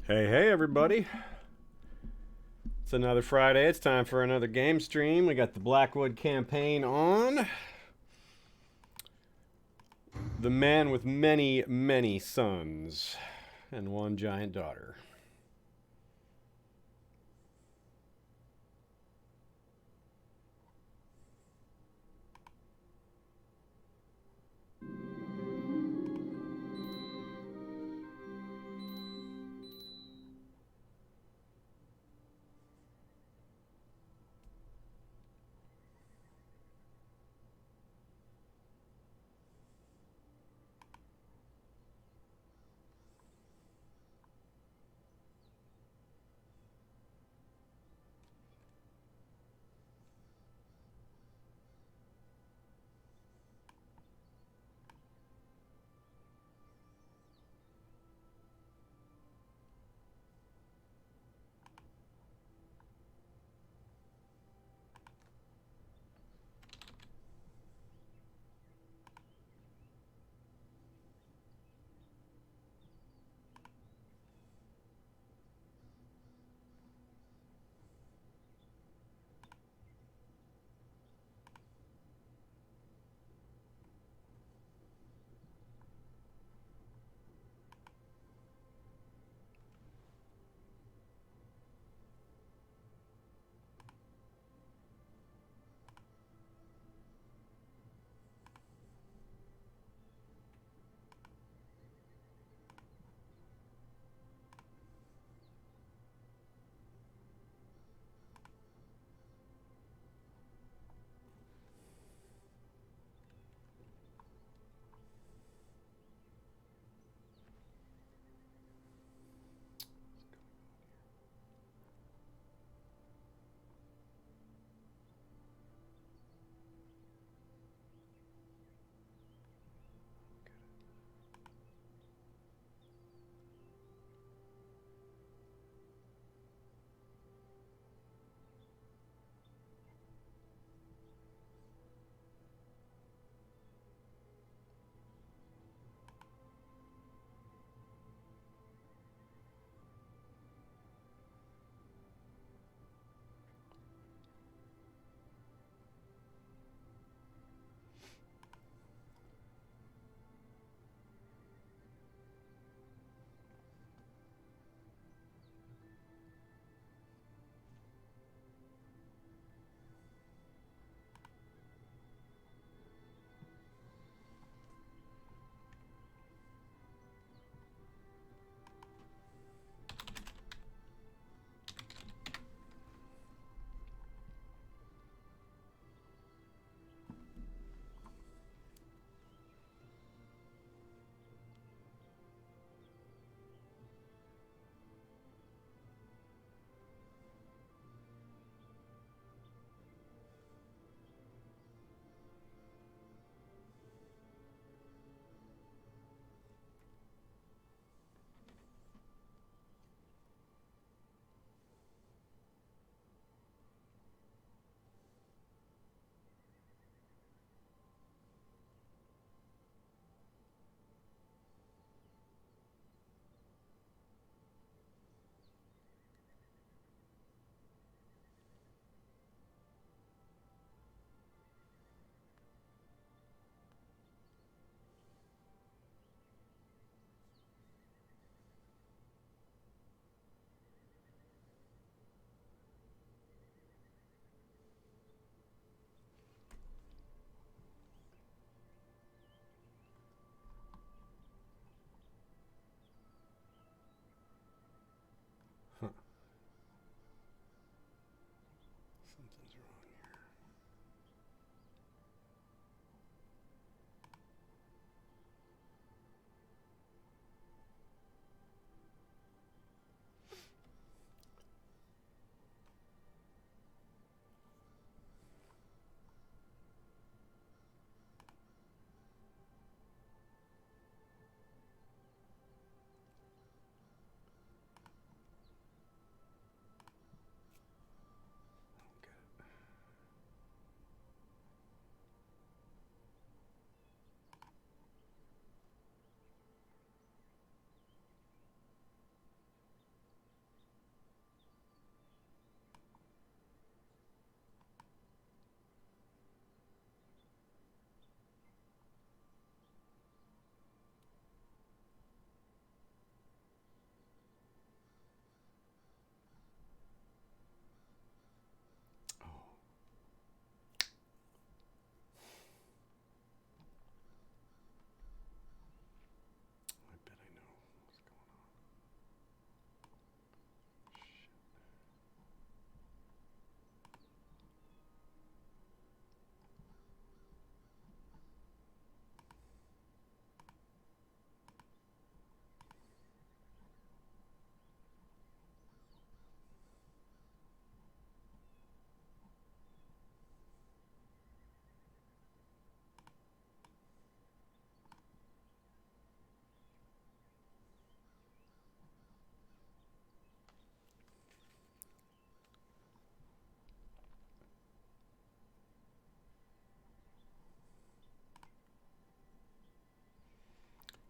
Hey, hey, everybody. It's another Friday. It's time for another game stream. We got the Blackwood campaign on. The man with many, many sons and one giant daughter.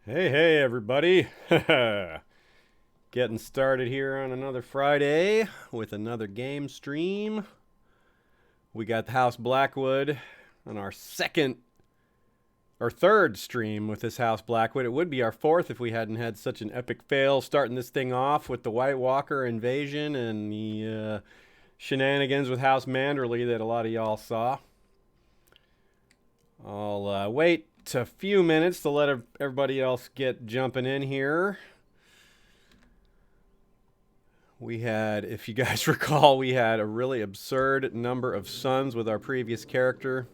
Hey, everybody. Getting started here on another Friday with another game stream. We got the House Blackwood on our third stream with this House Blackwood. It would be our fourth if we hadn't had such an epic fail starting this thing off with the White Walker invasion and the shenanigans with House Manderley that a lot of y'all saw. I'll wait a few minutes to let everybody else get jumping in here. We had, if you guys recall, we had a really absurd number of sons with our previous character.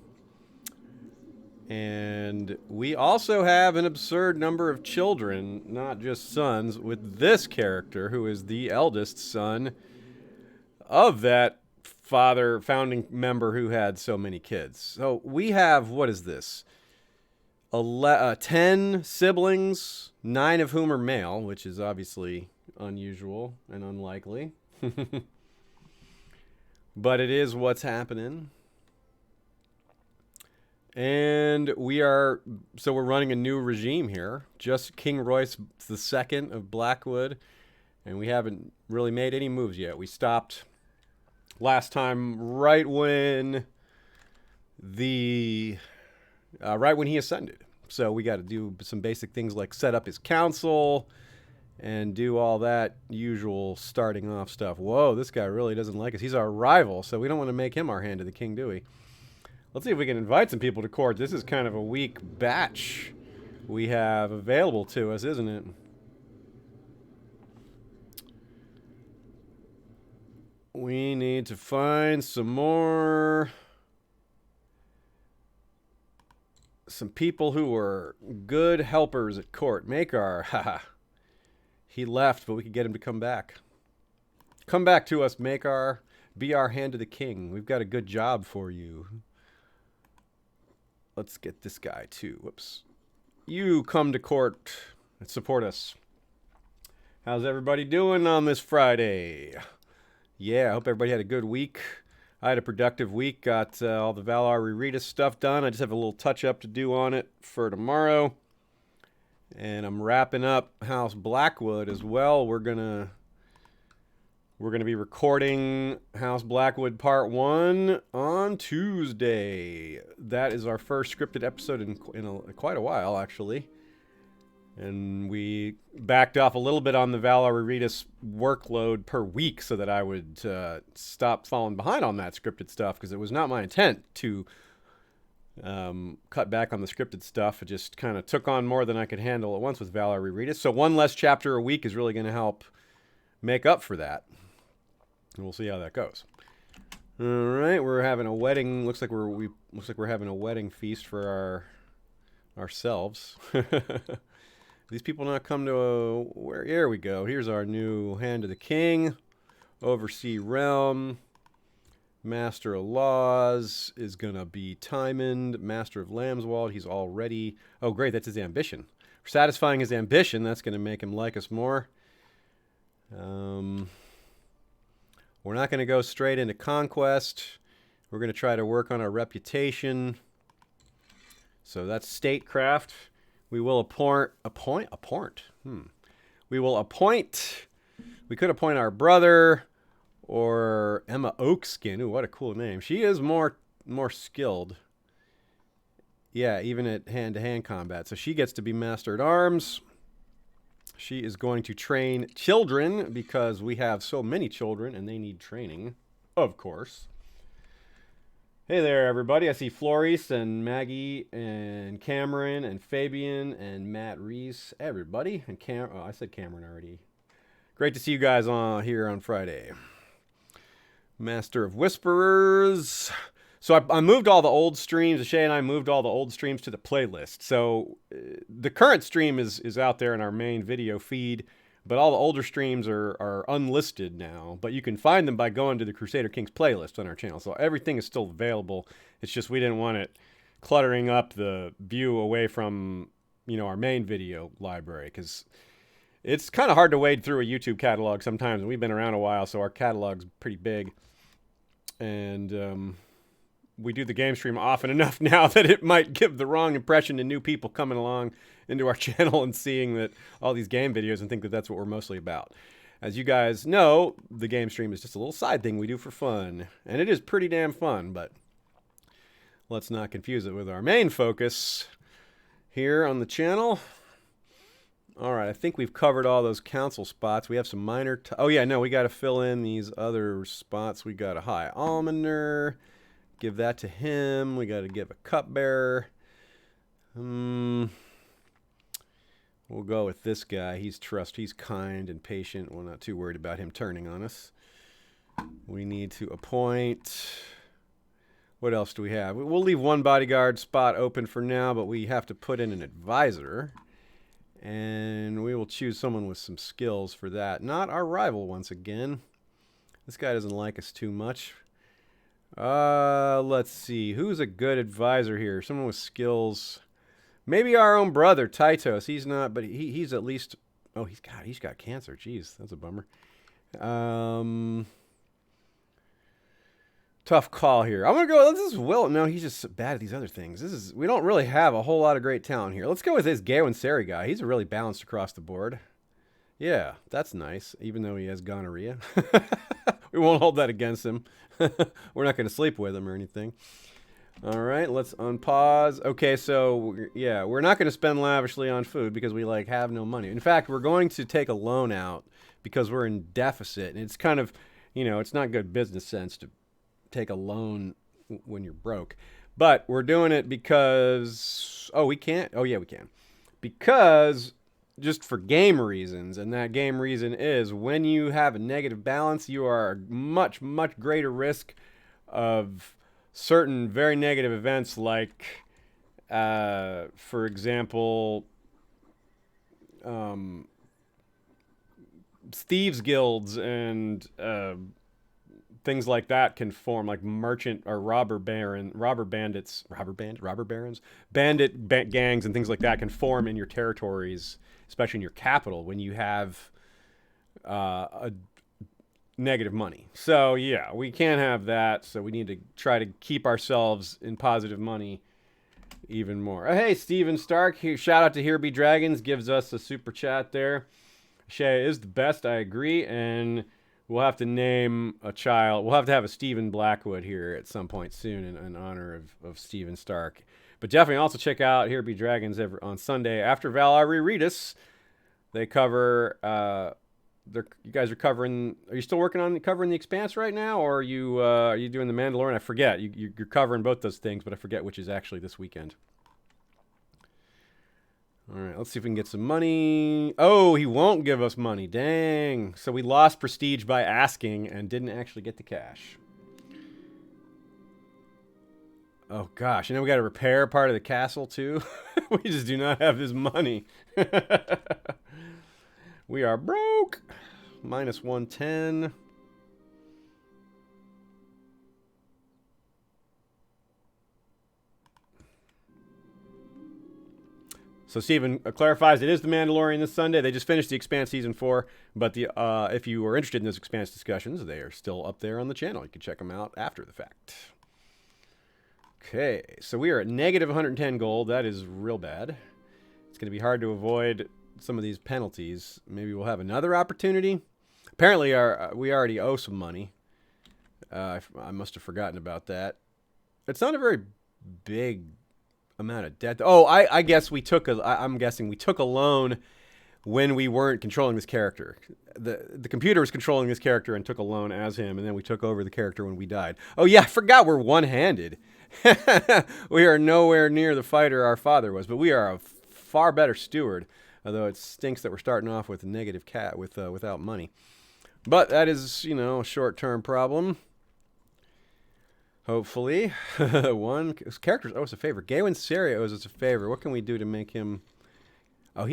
And we also have an absurd number of children, not just sons, with this character, who is the eldest son of that founding member who had so many kids. So we have, what is this? 10 siblings, 9 of whom are male, which is obviously unusual and unlikely. But it is what's happening. And we're running a new regime here. Just King Royce II of Blackwood. And we haven't really made any moves yet. We stopped last time right when he ascended. So we got to do some basic things like set up his council and do all that usual starting off stuff. Whoa, this guy really doesn't like us. He's our rival, so we don't want to make him our hand of the king, do we? Let's see if we can invite some people to court. This is kind of a weak batch we have available to us, isn't it? We need to find some people who were good helpers at court. Makar, haha. He left, but we could get him to come back. Come back to us, Makar. Be our hand to the king. We've got a good job for you. Let's get this guy too. Whoops. You come to court and support us. How's everybody doing on this Friday? Yeah, I hope everybody had a good week. I had a productive week. Got all the Valar Rereadus stuff done. I just have a little touch-up to do on it for tomorrow. And I'm wrapping up House Blackwood as well. We're gonna be recording House Blackwood Part 1 on Tuesday. That is our first scripted episode in quite a while, actually. And we backed off a little bit on the Valar Rereadus workload per week so that I would stop falling behind on that scripted stuff, because it was not my intent to cut back on the scripted stuff. It just kind of took on more than I could handle at once with Valar Rereadus. So one less chapter a week is really going to help make up for that. And we'll see how that goes. All right, we're having a wedding. Looks like we're having a wedding feast for ourselves. These people not come to where? Here we go. Here's our new hand of the king. Oversee realm. Master of laws is gonna be Tymond. Master of Lambswald. He's already. Oh, great! That's his ambition. For satisfying his ambition, that's gonna make him like us more. We're not gonna go straight into conquest. We're gonna try to work on our reputation. So that's statecraft. We will appoint. We could appoint our brother or Emma Oakskin. Ooh, what a cool name. She is more skilled. Yeah, even at hand-to-hand combat. So she gets to be Master at Arms. She is going to train children because we have so many children and they need training, of course. Hey there, everybody. I see Floris and Maggie and Cameron and Fabian and Matt Reese. Everybody. And I said Cameron already. Great to see you guys here on Friday. Master of Whisperers. So I moved all the old streams. Shay and I moved all the old streams to the playlist. So the current stream is out there in our main video feed. But all the older streams are unlisted now. But you can find them by going to the Crusader Kings playlist on our channel. So everything is still available. It's just we didn't want it cluttering up the view away from, our main video library. Because it's kind of hard to wade through a YouTube catalog sometimes. And we've been around a while, so our catalog's pretty big. And we do the game stream often enough now that it might give the wrong impression to new people coming along into our channel and seeing that all these game videos and think that that's what we're mostly about. As you guys know, the game stream is just a little side thing we do for fun. And it is pretty damn fun, but let's not confuse it with our main focus here on the channel. All right, I think we've covered all those council spots. We have some minor... oh, yeah, no, we got to fill in these other spots. We got a high almoner. Give that to him. We got to give a cupbearer. We'll go with this guy. He's kind and patient. We're not too worried about him turning on us. We need to appoint... what else do we have? We'll leave one bodyguard spot open for now, but we have to put in an advisor. And we will choose someone with some skills for that. Not our rival once again. This guy doesn't like us too much. Let's see. Who's a good advisor here? Someone with skills. Maybe our own brother, Titos. He's not, but he's at least... oh, he's got cancer. Jeez, that's a bummer. Tough call here. I'm going to go, this is Will. No, he's just bad at these other things. We don't really have a whole lot of great talent here. Let's go with this Gawyn Sari guy. He's really balanced across the board. Yeah, that's nice, even though he has gonorrhea. We won't hold that against him. We're not going to sleep with him or anything. All right, let's unpause. Okay, so, yeah, we're not going to spend lavishly on food because we, have no money. In fact, we're going to take a loan out because we're in deficit. And it's kind of, it's not good business sense to take a loan when you're broke. But we're doing it because... oh, we can't? Oh, yeah, we can. Because just for game reasons, and that game reason is when you have a negative balance, you are much, much greater risk of certain very negative events like, for example, thieves guilds and... things like that can form, like merchant or bandit gangs and things like that can form in your territories, especially in your capital, when you have a negative money. So yeah, we can't have that. So we need to try to keep ourselves in positive money even more. Hey, Steven Stark, shout out to Here Be Dragons, gives us a super chat there. Shea is the best, I agree, and we'll have to name a child. We'll have to have a Stephen Blackwood here at some point soon in honor of Stephen Stark. But definitely also check out Here Be Dragons on Sunday after Valerie Reedus. They cover... you guys are covering... Are you still working on covering The Expanse right now? Or are you doing The Mandalorian? I forget. You're covering both those things, but I forget which is actually this weekend. All right, let's see if we can get some money. Oh, he won't give us money. Dang. So we lost prestige by asking and didn't actually get the cash. Oh, gosh. And then we got to repair part of the castle, too. We just do not have his money. We are broke. Minus 110. So Steven clarifies it is The Mandalorian this Sunday. They just finished The Expanse Season 4, but if you are interested in those Expanse discussions, they are still up there on the channel. You can check them out after the fact. Okay, so we are at negative 110 gold. That is real bad. It's going to be hard to avoid some of these penalties. Maybe we'll have another opportunity. Apparently, we already owe some money. I must have forgotten about that. It's not a very big amount of debt. Oh, I guess we took I'm guessing we took a loan when we weren't controlling this character. The computer was controlling this character and took a loan as him, and then we took over the character when we died. Oh yeah, I forgot we're one-handed. We are nowhere near the fighter our father was, but we are a far better steward. Although it stinks that we're starting off with a negative without money. But that is, a short-term problem. Hopefully. One characters owes us a favor. Gawyn Sari owes us a favor. What can we do to make him... Oh,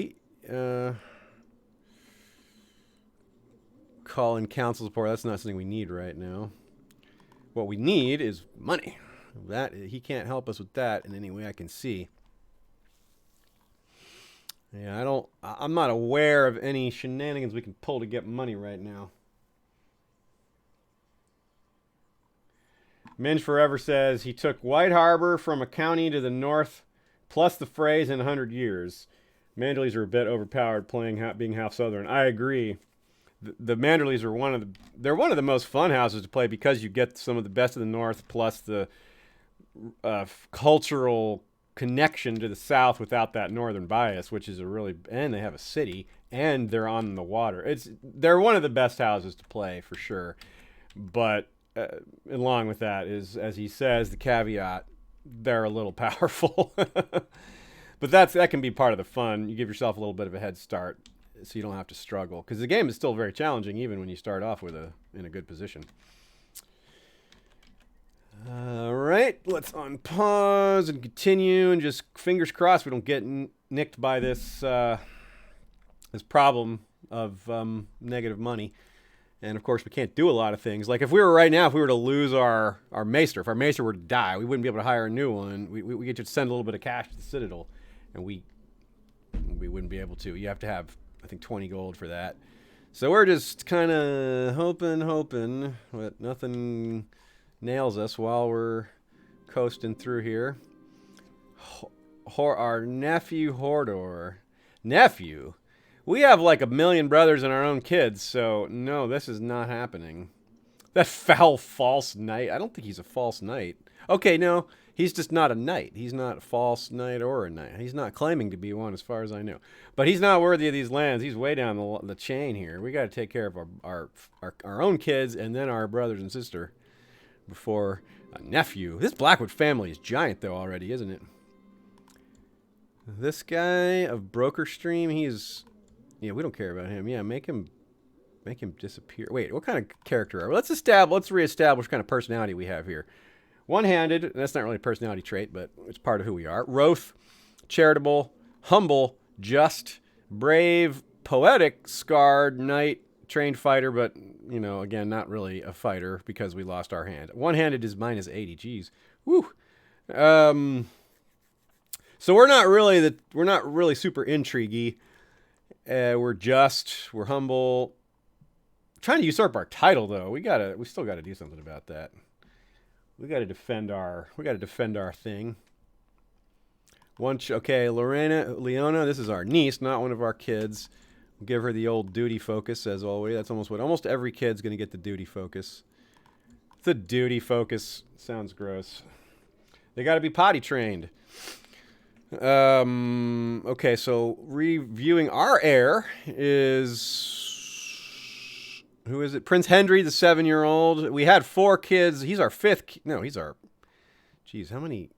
call in council support. That's not something we need right now. What we need is money. He can't help us with that in any way I can see. Yeah, I'm not aware of any shenanigans we can pull to get money right now. Minge Forever says he took White Harbor from a county to the north, plus the phrase in 100 years. Manderleys are a bit overpowered being half southern. I agree. The Manderleys are one of the most fun houses to play because you get some of the best of the north plus the cultural connection to the south without that northern bias, which is and they have a city and they're on the water. They're one of the best houses to play for sure. But along with that is, as he says, the caveat, they're a little powerful. But that can be part of the fun. You give yourself a little bit of a head start so you don't have to struggle, because the game is still very challenging even when you start off in a good position. All right, let's unpause and continue, and just fingers crossed we don't get nicked by this problem of negative money. And of course, we can't do a lot of things. Like if we were to lose our maester, if our maester were to die, we wouldn't be able to hire a new one. We get to send a little bit of cash to the Citadel, and we wouldn't be able to. You have to have, I think, 20 gold for that. So we're just kind of hoping, but nothing nails us while we're coasting through here. Our nephew Hordor. Nephew? We have like 1 million brothers and our own kids, so no, this is not happening. That foul false knight. I don't think he's a false knight. Okay, no, he's just not a knight. He's not a false knight or a knight. He's not claiming to be one as far as I know. But he's not worthy of these lands. He's way down the chain here. We got to take care of our own kids and then our brothers and sister before a nephew. This Blackwood family is giant though already, isn't it? This guy of Broker Stream, yeah, we don't care about him. Yeah, make him disappear. Wait, what kind of character are we? Let's reestablish what kind of personality we have here. One-handed, that's not really a personality trait, but it's part of who we are. Wroth, charitable, humble, just, brave, poetic, scarred, knight, trained fighter, but, you know, again, not really a fighter because we lost our hand. One-handed is minus 80. Jeez. Woo. So we're not really super intriguey. We're humble. Trying to usurp our title though. We still gotta do something about that. We gotta defend our thing. Okay, Leona, this is our niece, not one of our kids. We'll give her the old duty focus as always. That's almost every kid's gonna get the duty focus. The duty focus sounds gross. They gotta be potty trained. Okay, so reviewing our heir is... Who is it? Prince Henry, the 7-year-old. We had 4 kids. He's our 5th... No, he's our... Jeez, how many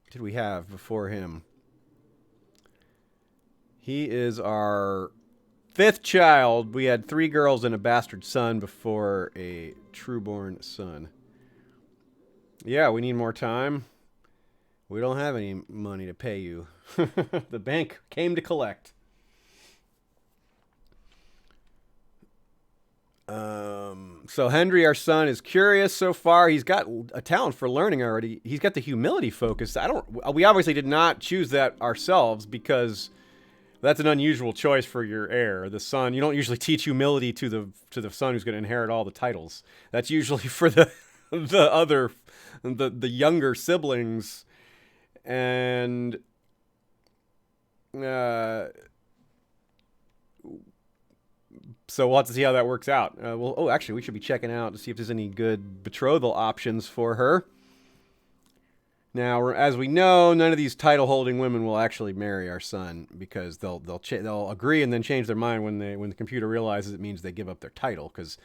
did we have before him? He is our 5th child. We had 3 girls and a bastard son before a trueborn son. Yeah, we need more time. We don't have any money to pay you. The bank came to collect. So Henry, our son, is curious so far. He's got a talent for learning already. He's got the humility focus. We obviously did not choose that ourselves because that's an unusual choice for your heir, the son. You don't usually teach humility to the son who's going to inherit all the titles. That's usually for the younger siblings. And so we'll have to see how that works out. Actually, we should be checking out to see if there's any good betrothal options for her. Now, as we know, none of these title-holding women will actually marry our son because they'll agree and then change their mind when the computer realizes it means they give up their title, because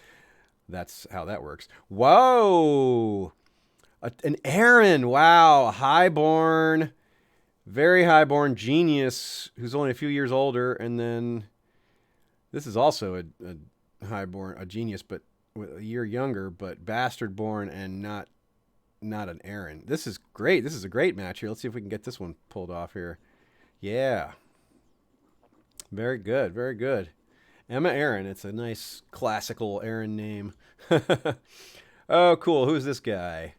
that's how that works. Whoa! An Aaron, wow, highborn, very highborn genius who's only a few years older, and then this is also a highborn, a genius, but a year younger, but bastard born and not an Aaron. This is great. This is a great match here. Let's see if we can get this one pulled off here. Yeah, very good, very good. Emma Aaron. It's a nice classical Aaron name. Oh, cool. Who's this guy?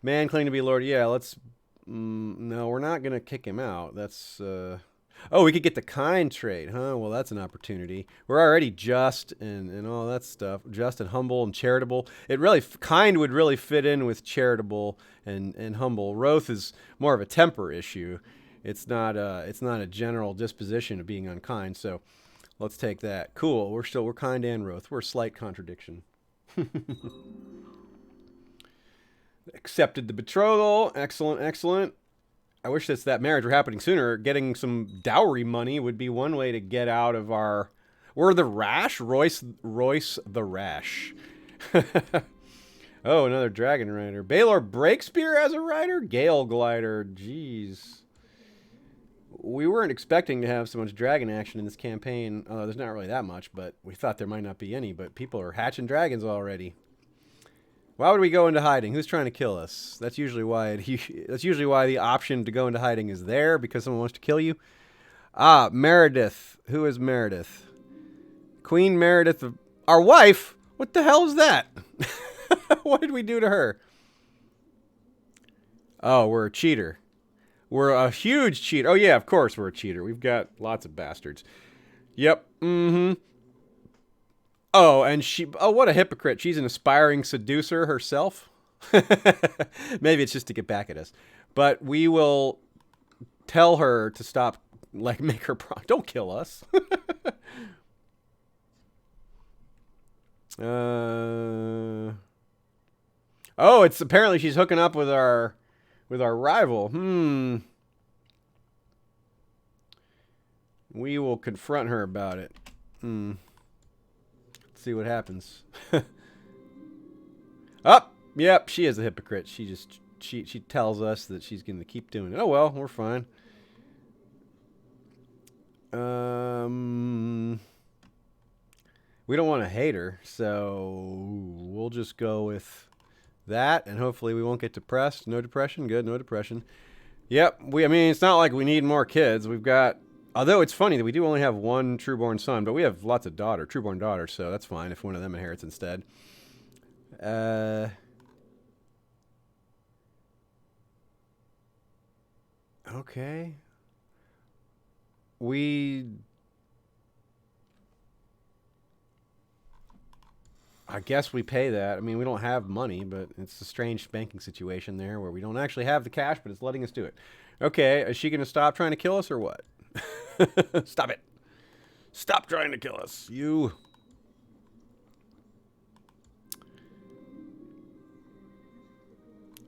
Man claiming to be Lord. Yeah, let's... no, we're not going to kick him out. That's... Oh, we could get the kind trade, huh? Well, that's an opportunity. We're already just and all that stuff. Just and humble and charitable. It really kind would really fit in with charitable and humble. Roth is more of a temper issue. It's not a general disposition of being unkind. So let's take that. Cool. We're kind and Roth. We're a slight contradiction. Accepted the betrothal. Excellent, excellent. I wish that marriage were happening sooner. Getting some dowry money would be one way to get out of our... We're the Rash? Royce the Rash. Oh, another dragon rider. Baelor Breakspear as a rider? Gale Glider. Jeez. We weren't expecting to have so much dragon action in this campaign. There's not really that much, but we thought there might not be any. But people are hatching dragons already. Why would we go into hiding? Who's trying to kill us? That's usually why the option to go into hiding is there, because someone wants to kill you. Ah, Meredith. Who is Meredith? Queen Meredith. Our wife? What the hell is that? What did we do to her? Oh, we're a cheater. We're a huge cheater. Oh, yeah, of course we're a cheater. We've got lots of bastards. Yep. Mm-hmm. Oh, and what a hypocrite. She's an aspiring seducer herself. Maybe it's just to get back at us. But we will tell her to stop, make her... Don't kill us. Oh, it's apparently she's hooking up with our rival. We will confront her about it. See what happens. Yep, she is a hypocrite. She tells us that she's going to keep doing it. Oh well, we're fine. We don't want to hate her, so we'll just go with that, and hopefully we won't get depressed. No depression, good. No depression. Yep. I mean, it's not like we need more kids. We've got. Although it's funny that we do only have one trueborn son, but we have lots of trueborn daughters, so that's fine if one of them inherits instead. Okay. I guess we pay that. I mean, we don't have money, but it's a strange banking situation there where we don't actually have the cash, but it's letting us do it. Okay, is she going to stop trying to kill us or what? Stop it. Stop trying to kill us. You.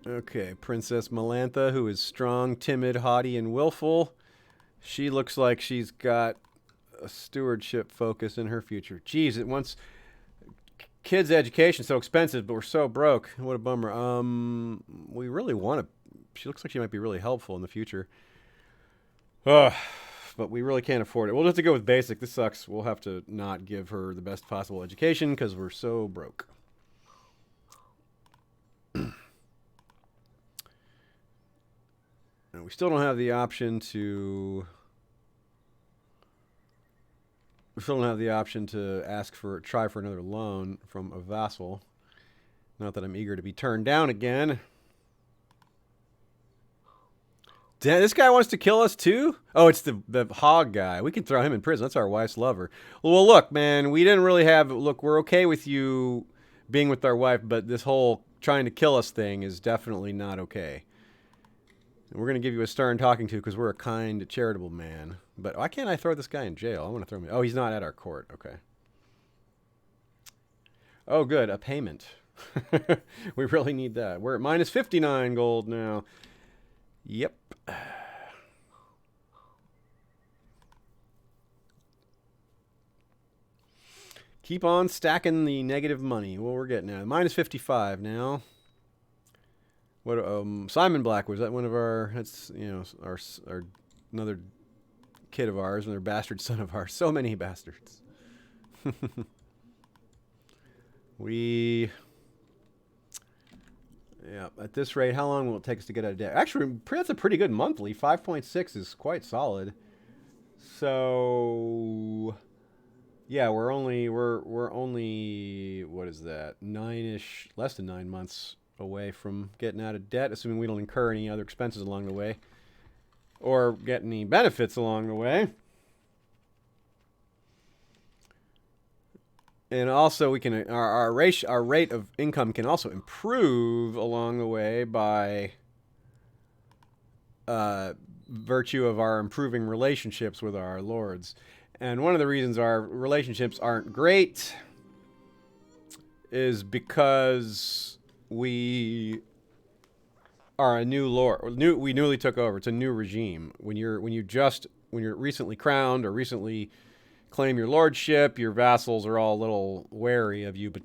Okay, Princess Melantha, who is strong, timid, haughty, and willful. She looks like she's got a stewardship focus in her future. Jeez, it wants... Kids' education so expensive, but we're so broke. What a bummer. We really want to... She looks like she might be really helpful in the future. But we really can't afford it. We'll have to go with basic. This sucks. We'll have to not give her the best possible education because we're so broke. And we still don't have the option to... We still don't have the option to try for another loan from a vassal. Not that I'm eager to be turned down again. Damn, this guy wants to kill us too? Oh, it's the hog guy. We can throw him in prison. That's our wife's lover. Well, look, man, we didn't really have... Look, we're okay with you being with our wife, but this whole trying to kill us thing is definitely not okay. And we're going to give you a stern talking to because we're a kind, charitable man. But why can't I throw this guy in jail? I want to throw him... Oh, he's not at our court. Okay. Oh, good. A payment. We really need that. We're at minus 59 gold now. Yep. Keep on stacking the negative money. Well, we're getting at minus 55 now. What? Simon Black, was that one of our? That's our another kid of ours, another bastard son of ours. So many bastards. Yeah, at this rate, how long will it take us to get out of debt? Actually, that's a pretty good monthly. 5.6 is quite solid. So, yeah, we're only what is that? 9-ish, less than 9 months away from getting out of debt, assuming we don't incur any other expenses along the way. or get any benefits along the way. And also, we can our rate of income can also improve along the way by virtue of our improving relationships with our lords. And one of the reasons our relationships aren't great is because we are a new lord. We newly took over. It's a new regime. When you're recently crowned or recently claim your lordship, your vassals are all a little wary of you, but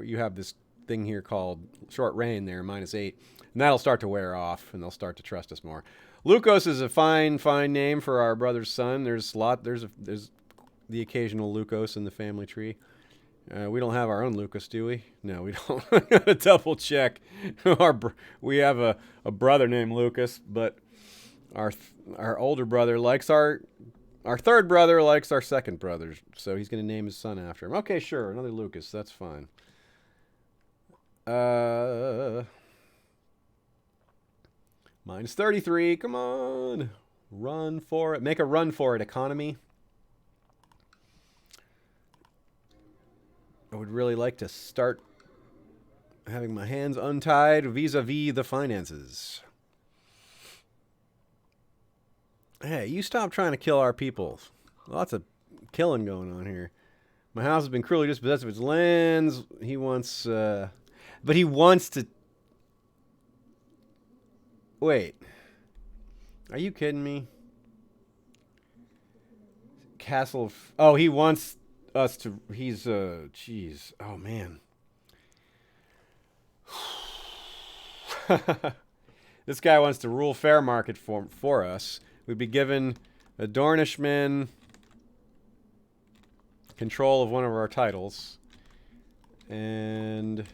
you have this thing here called short reign there, -8, and that'll start to wear off, and they'll start to trust us more. Lukos is a fine name for our brother's son. There's the occasional Lukos in the family tree. We don't have our own Lucas, do we? No, we don't. I gotta double check. We have a brother named Lucas, but our older brother likes our third brother likes our second brother, so he's going to name his son after him. Okay, sure, another Lucas. That's fine. -33. Come on. Run for it. Make a run for it, economy. I would really like to start having my hands untied vis-a-vis the finances. Hey, you stop trying to kill our people. Lots of killing going on here. My house has been cruelly dispossessed of its lands. He wants, but he wants to. Wait. Are you kidding me? Castle of. Oh, he wants us to. He's, jeez. Oh, man. This guy wants to rule fair market for us. We'd be given a Dornishman control of one of our titles. And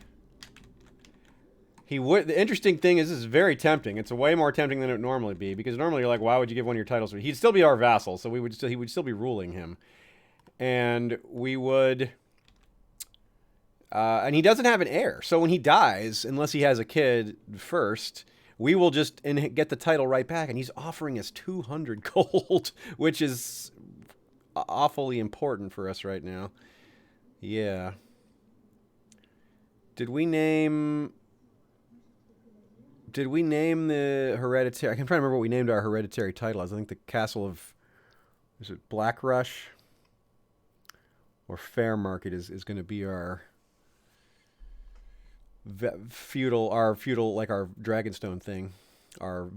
he would. The interesting thing is, this is very tempting. It's way more tempting than it would normally be, because normally you're like, why would you give one of your titles? He'd still be our vassal, so he would still be ruling him, and we would. And he doesn't have an heir, so when he dies, unless he has a kid first, we will just get the title right back. And he's offering us 200 gold, which is awfully important for us right now. Yeah. Did we name the hereditary? I'm trying to remember what we named our hereditary title as. I think the Castle of, is it Black Rush? Or Fair Market is going to be our feudal, like our Dragonstone thing, our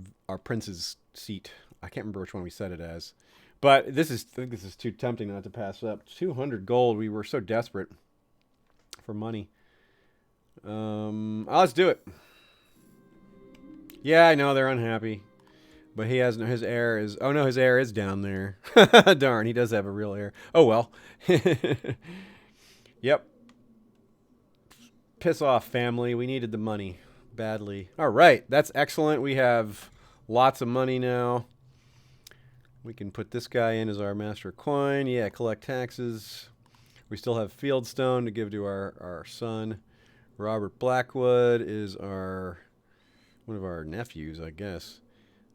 prince's seat. I can't remember which one we set it as, but I think this is too tempting not to pass up. 200 gold. We were so desperate for money. Let's do it. Yeah, I know they're unhappy, but he has his heir is. Oh no, his heir is down there. Darn, he does have a real heir. Oh well. Yep. Piss off, family. We needed the money badly. All right, that's excellent. We have lots of money now. We can put this guy in as our master coin. Yeah, collect taxes. We still have Fieldstone to give to our son. Robert Blackwood is one of our nephews, I guess.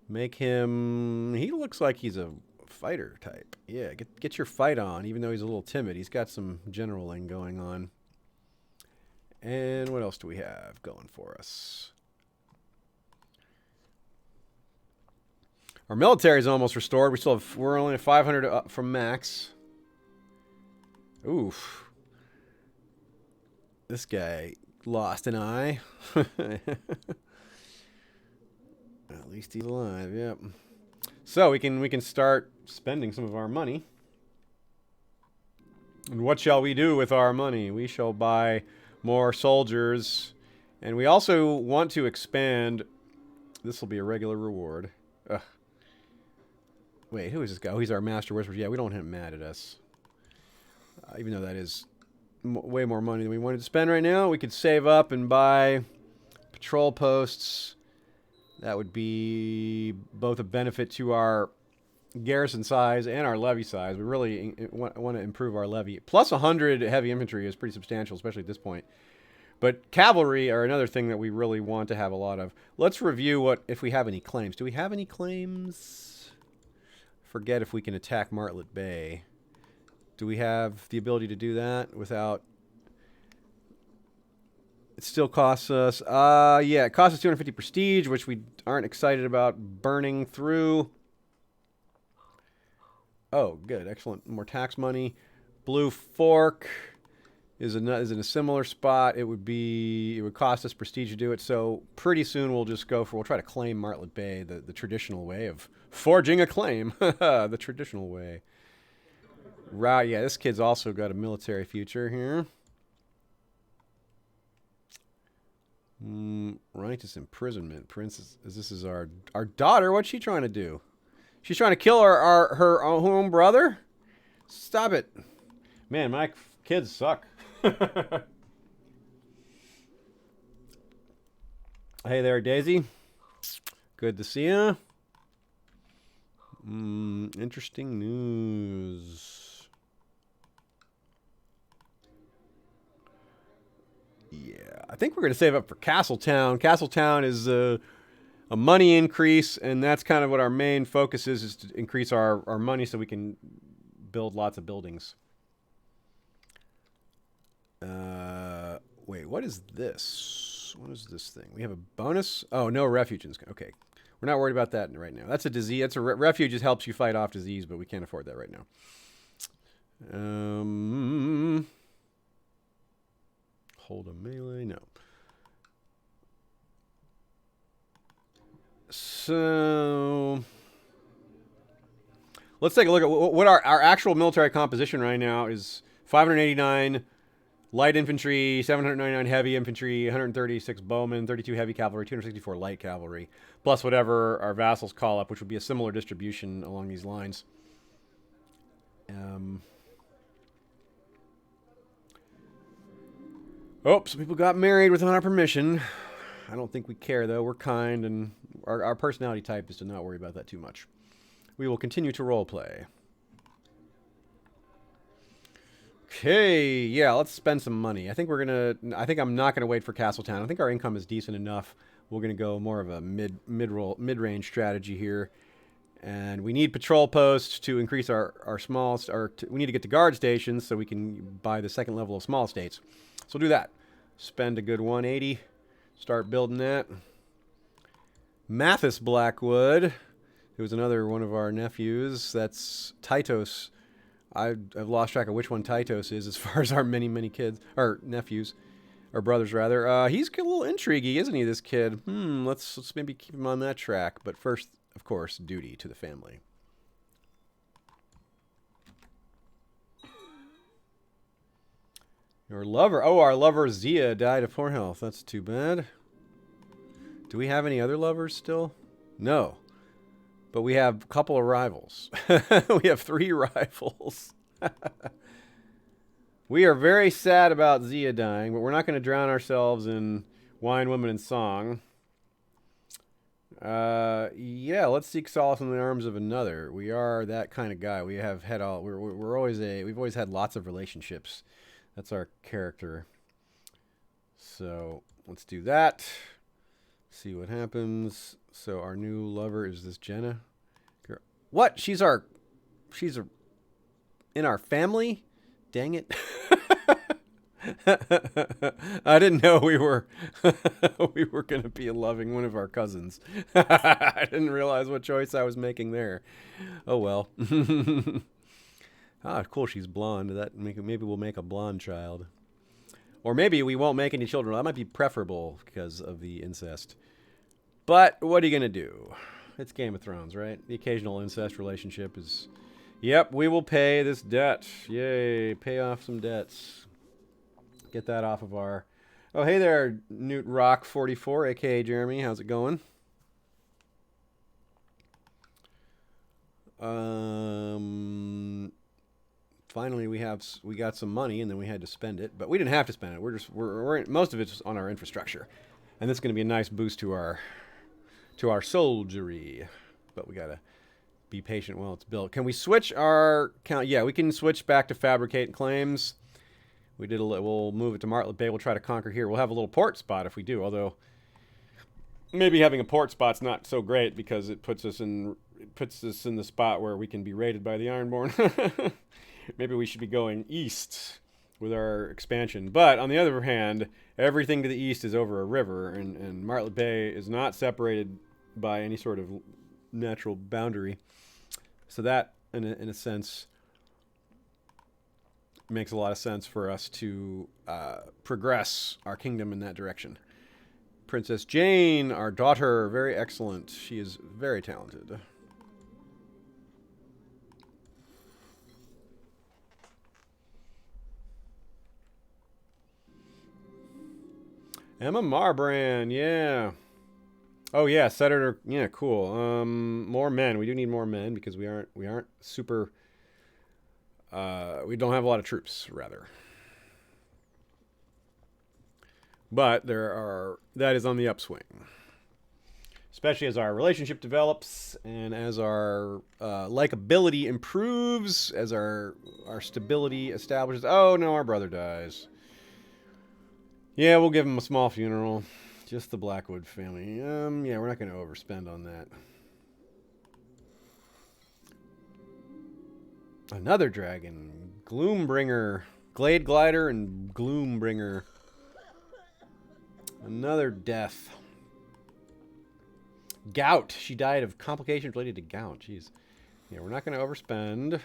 Make him. He looks like he's a fighter type. Yeah, get your fight on. Even though he's a little timid, he's got some generaling going on. And what else do we have going for us? Our military is almost restored. We're only at 500 up from max. Oof. This guy lost an eye. At least he's alive. Yep. So we can start spending some of our money. And what shall we do with our money? We shall buy more soldiers, and we also want to expand. This will be a regular reward. Ugh. Wait, who is this guy? Oh, he's our master whisperer. Yeah, we don't want him mad at us. Even though that is way more money than we wanted to spend right now. We could save up and buy patrol posts. That would be both a benefit to our garrison size and our levy size. We really want to improve our levy. Plus 100 heavy infantry is pretty substantial, especially at this point. But cavalry are another thing that we really want to have a lot of. Let's review if we have any claims. Do we have any claims? forget if we can attack Martlet Bay. Do we have the ability to do that without... It still costs us... yeah, it costs us 250 prestige, which we aren't excited about burning through. Oh, good. Excellent. More tax money. Blue Fork is in a similar spot. It would cost us prestige to do it. So pretty soon we'll try to claim Martlet Bay the traditional way of forging a claim. The traditional way. Right, yeah, this kid's also got a military future here. Righteous imprisonment. Princess, this is our daughter. What's she trying to do? She's trying to kill her own brother? Stop it. Man, my kids suck. Hey there, Daisy. Good to see you. Interesting news. Yeah, I think we're going to save up for Castletown. Castletown is a money increase, and that's kind of what our main focus is to increase our money so we can build lots of buildings. Wait, what is this? What is this thing? We have a bonus? Oh, no refuges. Okay. We're not worried about that right now. That's a disease. That's a refuge. Just helps you fight off disease, but we can't afford that right now. Hold a melee? No. So let's take a look at what our actual military composition right now is. 589 light infantry, 799 heavy infantry, 136 bowmen, 32 heavy cavalry, 264 light cavalry, plus whatever our vassals call up, which would be a similar distribution along these lines. Oh, some people got married without our permission. I don't think we care, though. We're kind, and our personality type is to not worry about that too much. We will continue to roleplay. Okay, yeah, let's spend some money. I think I'm not gonna wait for Castletown. I think our income is decent enough. We're gonna go more of a mid-range strategy here, and we need patrol posts to increase our we need to get to guard stations so we can buy the second level of small states. So we'll do that. Spend a good 180. Start building that. Mathis Blackwood, who was another one of our nephews. That's Titos. I've lost track of which one Titos is as far as our many kids, or nephews, or brothers rather. He's a little intriguey, isn't he, this kid? Let's maybe keep him on that track. But first, of course, duty to the family. Your lover. Oh, our lover Zia died of poor health. That's too bad. Do we have any other lovers still? No. But we have a couple of rivals. We have 3 rivals. We are very sad about Zia dying, but we're not going to drown ourselves in wine, women, and song. Yeah, let's seek solace in the arms of another. We are that kind of guy. We have had we've always had lots of relationships. That's our character. So let's do that. See what happens. So our new lover is this Jenna girl. What? She's in our family? Dang it. I didn't know we were going to be loving one of our cousins. I didn't realize what choice I was making there. Oh well. Cool, she's blonde. Maybe we'll make a blonde child. Or maybe we won't make any children. That might be preferable because of the incest. But what are you going to do? It's Game of Thrones, right? The occasional incest relationship is... Yep, we will pay this debt. Yay, pay off some debts. Get that off of our... Oh, hey there, Newt Rock 44, a.k.a. Jeremy. How's it going? Finally, we got some money, and then we had to spend it. But we didn't have to spend it. We're most of it's on our infrastructure. And this is going to be a nice boost to our soldiery. But we got to be patient while it's built. Can we switch our count? Yeah, we can switch back to fabricate claims. We'll move it to Martlet Bay. We'll try to conquer here. We'll have a little port spot if we do, although maybe having a port spot's not so great because it puts us in it puts us in the spot where we can be raided by the Ironborn. Maybe we should be going east with our expansion. But on the other hand, everything to the east is over a river, and Martlet Bay is not separated by any sort of natural boundary. So that, in a sense, makes a lot of sense for us to progress our kingdom in that direction. Princess Jane, our daughter, very excellent. She is very talented. Emma Marbrand, yeah. Oh yeah, Senator, yeah, cool. More men. We do need more men because we aren't super. We don't have a lot of troops, rather. But that is on the upswing. Especially as our relationship develops and as our likability improves, as our stability establishes. Oh no, our brother dies. Yeah, we'll give him a small funeral. Just the Blackwood family. Yeah, we're not going to overspend on that. Another dragon. Gloombringer. Glade Glider and Gloombringer. Another death. Gout. She died of complications related to gout. Jeez. Yeah, we're not going to overspend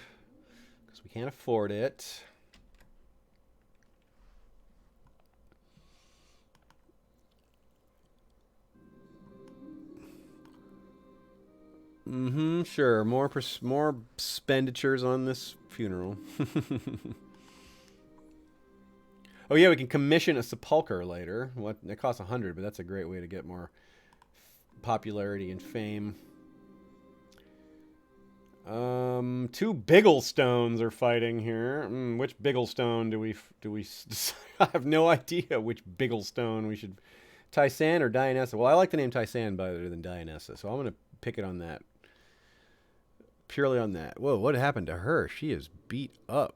because we can't afford it. Sure. More expenditures on this funeral. Oh yeah, we can commission a sepulcher later. What it costs 100, but that's a great way to get more popularity and fame. 2 Bigglestones are fighting here. Which Bigglestone do we? I have no idea which Bigglestone we should. Tysan or Dionyssa? Well, I like the name Tysan better than Dionyssa, so I'm gonna pick it on that. Purely on that. Whoa, what happened to her? She is beat up.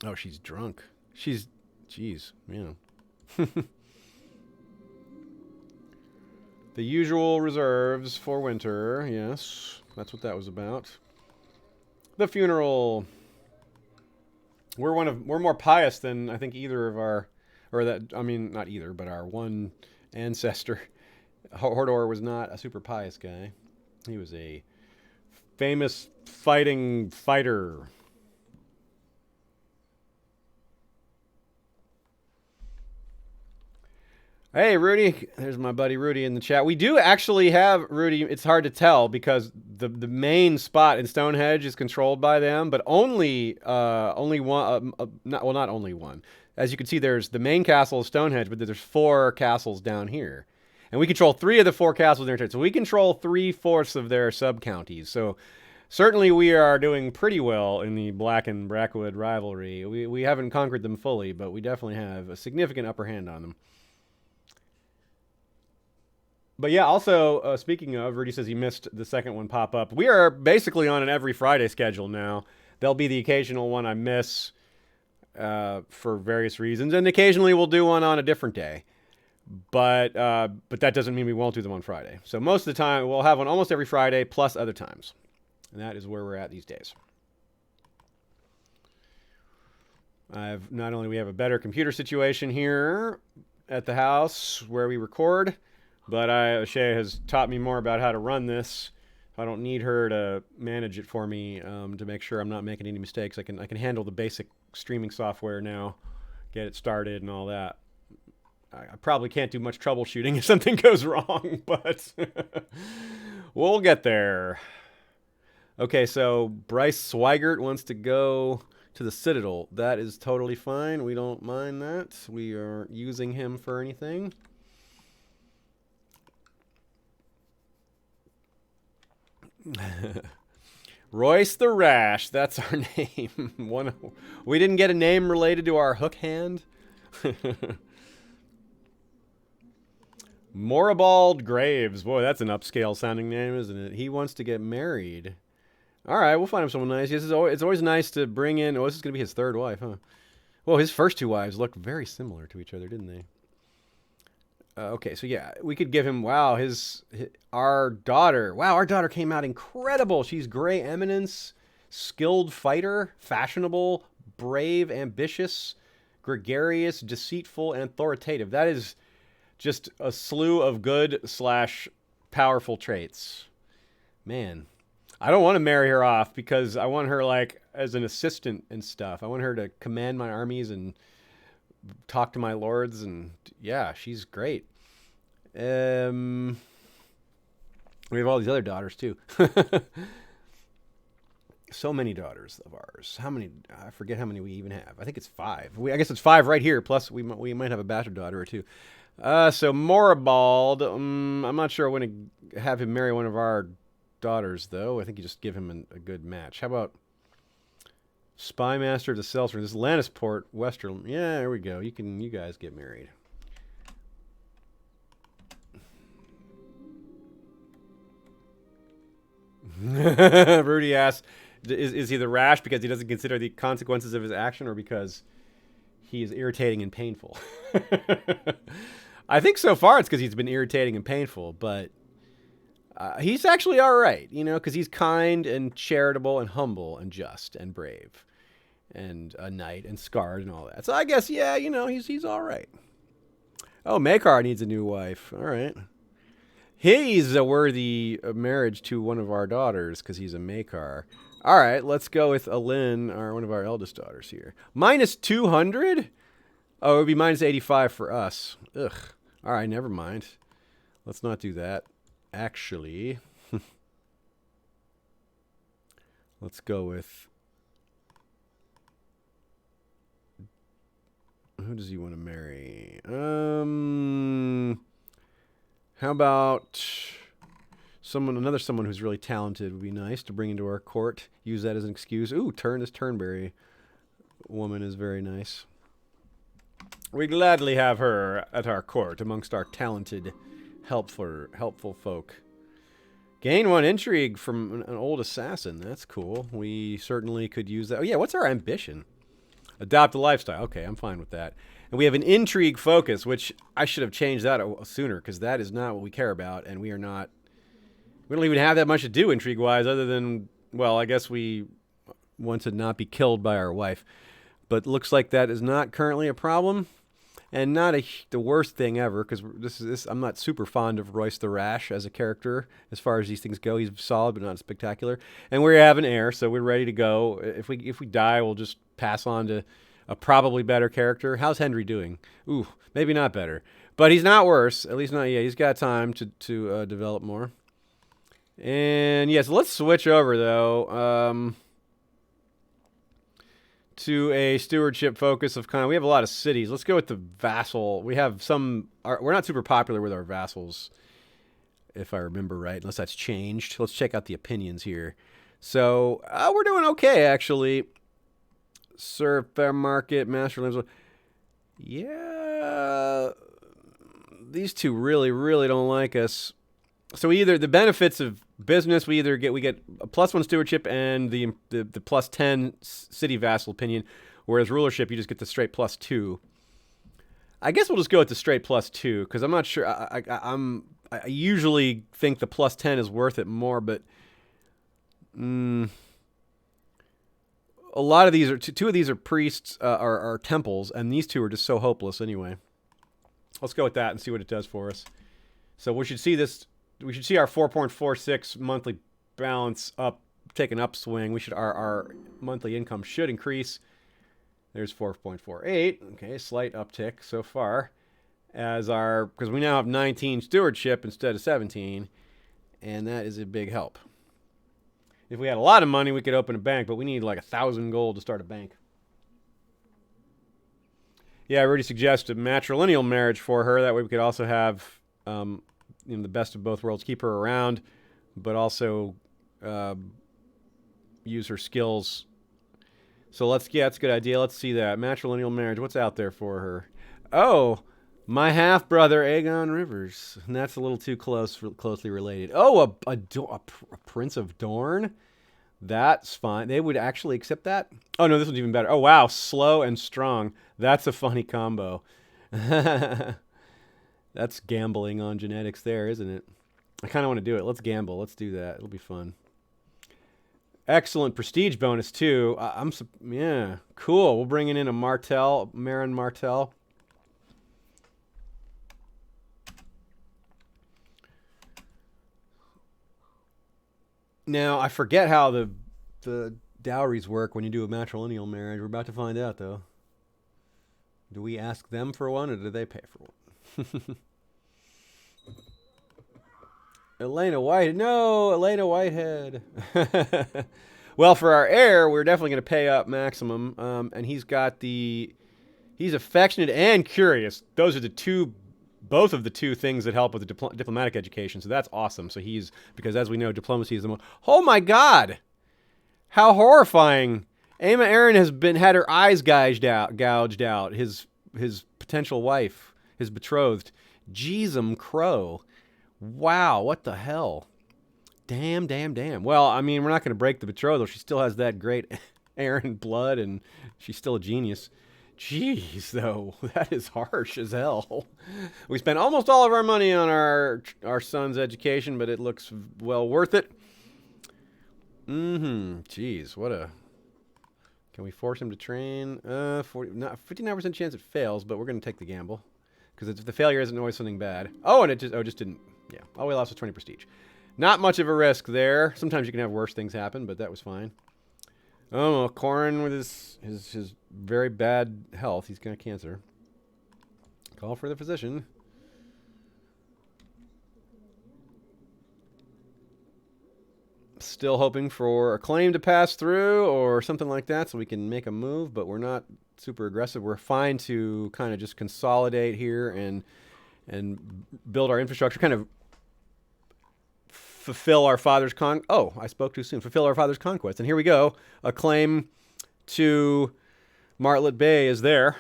Oh, she's drunk. Jeez, yeah. The usual reserves for winter. Yes, that's what that was about. The funeral. We're more pious than I think either of our, not either, but our one ancestor. Hodor was not a super pious guy. He was a famous fighter. Hey, Rudy. There's my buddy Rudy in the chat. We do actually have, Rudy, it's hard to tell because the main spot in Stonehenge is controlled by them, but only one, not only one. As you can see, there's the main castle of Stonehenge, but there's 4 castles down here. And we control 3 of the 4 castles in their territory. So we control 3/4 of their sub-counties. So certainly we are doing pretty well in the Black and Brackwood rivalry. We haven't conquered them fully, but we definitely have a significant upper hand on them. But yeah, also, speaking of, Rudy says he missed the second one pop up. We are basically on an every Friday schedule now. There'll be the occasional one I miss for various reasons. And occasionally we'll do one on a different day. But that doesn't mean we won't do them on Friday. So most of the time, we'll have one almost every Friday, plus other times. And that is where we're at these days. Not only we have a better computer situation here at the house where we record, but Shay has taught me more about how to run this. I don't need her to manage it for me to make sure I'm not making any mistakes. I can handle the basic streaming software now, get it started and all that. I probably can't do much troubleshooting if something goes wrong, but we'll get there. Okay, so Bryce Swigert wants to go to the Citadel. That is totally fine. We don't mind that. We aren't using him for anything. Royce the Rash. That's our name. We didn't get a name related to our hook hand. Moribald Graves. Boy, that's an upscale sounding name, isn't it? He wants to get married. All right, we'll find him someone nice. It's always nice to bring in... Oh, this is going to be his 3rd wife, huh? Well, his first 2 wives looked very similar to each other, didn't they? Okay, so yeah, we could give him. Wow, our daughter. Wow, our daughter came out incredible. She's Gray Eminence, skilled fighter, fashionable, brave, ambitious, gregarious, deceitful, and authoritative. That is just a slew of good slash powerful traits. Man, I don't want to marry her off because I want her like as an assistant and stuff. I want her to command my armies and talk to my lords, and yeah, she's great. We have all these other daughters too. So many daughters of ours. How many? I forget how many we even have. I think it's 5. I guess it's 5 right here. Plus, we might have a bastard daughter or 2. So Moribald. I'm not sure I want to have him marry one of our daughters, though. I think you just give him a good match. How about Spy Master of the Seltzer? This is Lannisport, Western. Yeah, there we go. You guys get married. Rudy asks, is he the Rash because he doesn't consider the consequences of his action, or because he is irritating and painful? I think so far it's because he's been irritating and painful, but he's actually all right, because he's kind and charitable and humble and just and brave and a knight and scarred and all that. So I guess, yeah, he's all right. Oh, Maekar needs a new wife. All right. He's a worthy marriage to one of our daughters because he's a Maekar. All right, let's go with Alyn, one of our eldest daughters here. Minus 200? Oh, it would be minus 85 for us. Ugh. All right, never mind. Let's not do that. Actually, let's go with... Who does he want to marry? How about another someone who's really talented would be nice to bring into our court. Use that as an excuse. Ooh, this Turnberry woman is very nice. We gladly have her at our court amongst our talented, helpful folk. Gain 1 intrigue from an old assassin. That's cool. We certainly could use that. Oh yeah, what's our ambition? Adopt a lifestyle. Okay, I'm fine with that. And we have an intrigue focus, which I should have changed that sooner, because that is not what we care about, and we don't even have that much to do intrigue-wise, other than, well, I guess we want to not be killed by our wife. But looks like that is not currently a problem, and not the worst thing ever, because I'm not super fond of Royce the Rash as a character as far as these things go. He's solid, but not spectacular. And we have an heir, so we're ready to go. If we die, we'll just pass on to a probably better character. How's Henry doing? Ooh, maybe not better. But he's not worse. At least not yet. He's got time to develop more. And yes, let's switch over, though, to a stewardship focus of we have a lot of cities. Let's go with the vassal. We have we're not super popular with our vassals, if I remember right, unless that's changed. Let's check out the opinions here. So, we're doing okay, actually. Serve fair market, master limbs. Yeah, these two really, really don't like us. So the benefits of business, we get a +1 stewardship and the +10 city vassal opinion, whereas rulership you just get the straight +2. I guess we'll just go with the straight +2 because I'm not sure. I usually think the +10 is worth it more, but a lot of these are two of these are priests, are temples, and these two are just so hopeless anyway. Let's go with that and see what it does for us. So we should see this. We should see our 4.46 monthly balance take an upswing. Our monthly income should increase. There's 4.48. Okay, slight uptick so far, because we now have 19 stewardship instead of 17, and that is a big help. If we had a lot of money, we could open a bank, but we need like 1,000 gold to start a bank. Yeah, I already suggested a matrilineal marriage for her. That way we could also have the best of both worlds. Keep her around, but also use her skills. So that's a good idea. Let's see that. Matrilineal marriage. What's out there for her? Oh, my half-brother, Aegon Rivers. And that's a little too closely related. Oh, a Prince of Dorne? That's fine. They would actually accept that? Oh, no, this one's even better. Oh, wow. Slow and strong. That's a funny combo. That's gambling on genetics there, isn't it? I kind of want to do it. Let's gamble. Let's do that. It'll be fun. Excellent prestige bonus, too. Yeah, cool. We'll bring in a Marin Martell. Now, I forget how the dowries work when you do a matrilineal marriage. We're about to find out, though. Do we ask them for one, or do they pay for one? Elena White. No, Elena Whitehead. Well, for our heir, we're definitely going to pay up maximum. And he's affectionate and curious. Those are both of the two things that help with the diplomatic education. So that's awesome. So because as we know, diplomacy is the most. Oh my God! How horrifying! Aemma Arryn has had her eyes gouged out. His potential wife, his betrothed, Jeezum Crow. Wow, what the hell? Damn. Well, I mean, we're not going to break the betrothal. She still has that great Arryn blood, and she's still a genius. Jeez, though, that is harsh as hell. We spent almost all of our money on our son's education, but it looks well worth it. Jeez, Can we force him to train? 59% chance it fails, but we're going to take the gamble. Because if the failure isn't always something bad. Oh, and it just didn't. Yeah. All we lost was 20 prestige. Not much of a risk there. Sometimes you can have worse things happen, but that was fine. Oh, well, Corrin with his very bad health. He's got cancer. Call for the physician. Still hoping for a claim to pass through or something like that so we can make a move, but we're not super aggressive. We're fine to kind of just consolidate here and build our infrastructure, kind of fulfill our father's I spoke too soon. Fulfill our father's conquest. And here we go. A claim to Martlet Bay is there.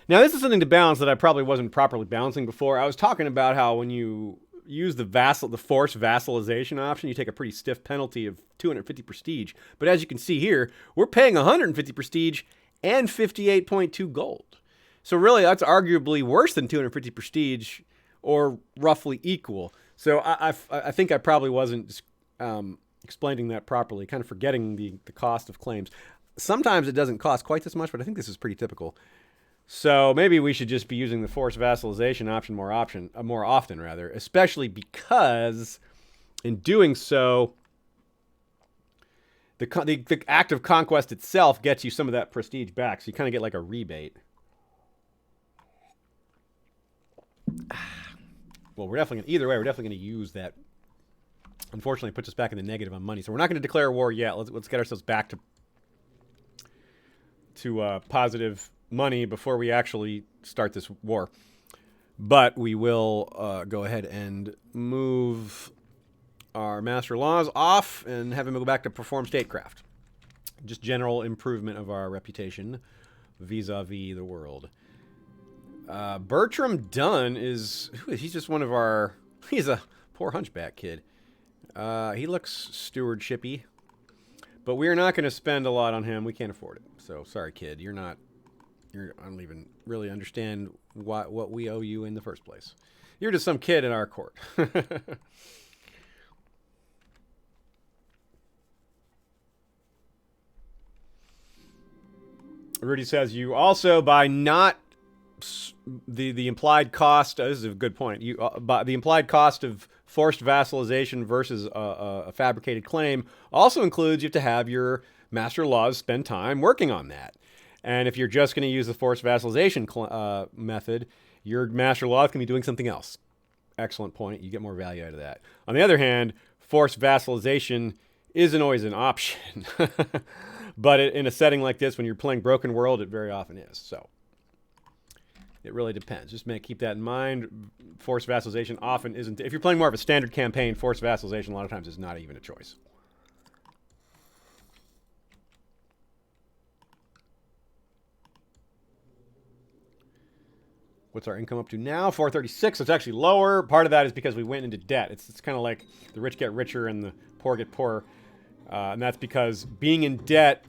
Now, this is something to balance that I probably wasn't properly balancing before. I was talking about how when you use the forced vassalization option, you take a pretty stiff penalty of 250 prestige. But as you can see here, we're paying 150 prestige and 58.2 gold. So really, that's arguably worse than 250 prestige, or roughly equal. So I think I probably wasn't explaining that properly, kind of forgetting the cost of claims. Sometimes it doesn't cost quite this much, but I think this is pretty typical. So maybe we should just be using the forced vassalization option more often, especially because in doing so, the act of conquest itself gets you some of that prestige back. So you kind of get like a rebate. Well, we're definitely going to use that. Unfortunately, it puts us back in the negative on money. So we're not going to declare war yet. Let's get ourselves back to positive money before we actually start this war. But we will go ahead and move our master laws off and have him go back to perform statecraft. Just general improvement of our reputation vis-a-vis the world. Bertram Dunn he's just one of he's a poor hunchback kid. He looks stewardshipy, but we're not going to spend a lot on him. We can't afford it. So sorry, kid. I don't even really understand what we owe you in the first place. You're just some kid in our court. Rudy says you also, by not the implied cost. This is a good point. By the implied cost of forced vassalization versus a fabricated claim also includes you have to have your master laws spend time working on that. And if you're just going to use the forced vassalization method, your master laws can be doing something else. Excellent point. You get more value out of that. On the other hand, forced vassalization isn't always an option. But in a setting like this, when you're playing Broken World, it very often is. So it really depends. Just keep that in mind. Forced vassalization often isn't. If you're playing more of a standard campaign, forced vassalization a lot of times is not even a choice. What's our income up to now? 436. So it's actually lower. Part of that is because we went into debt. It's kind of like the rich get richer and the poor get poorer. And that's because being in debt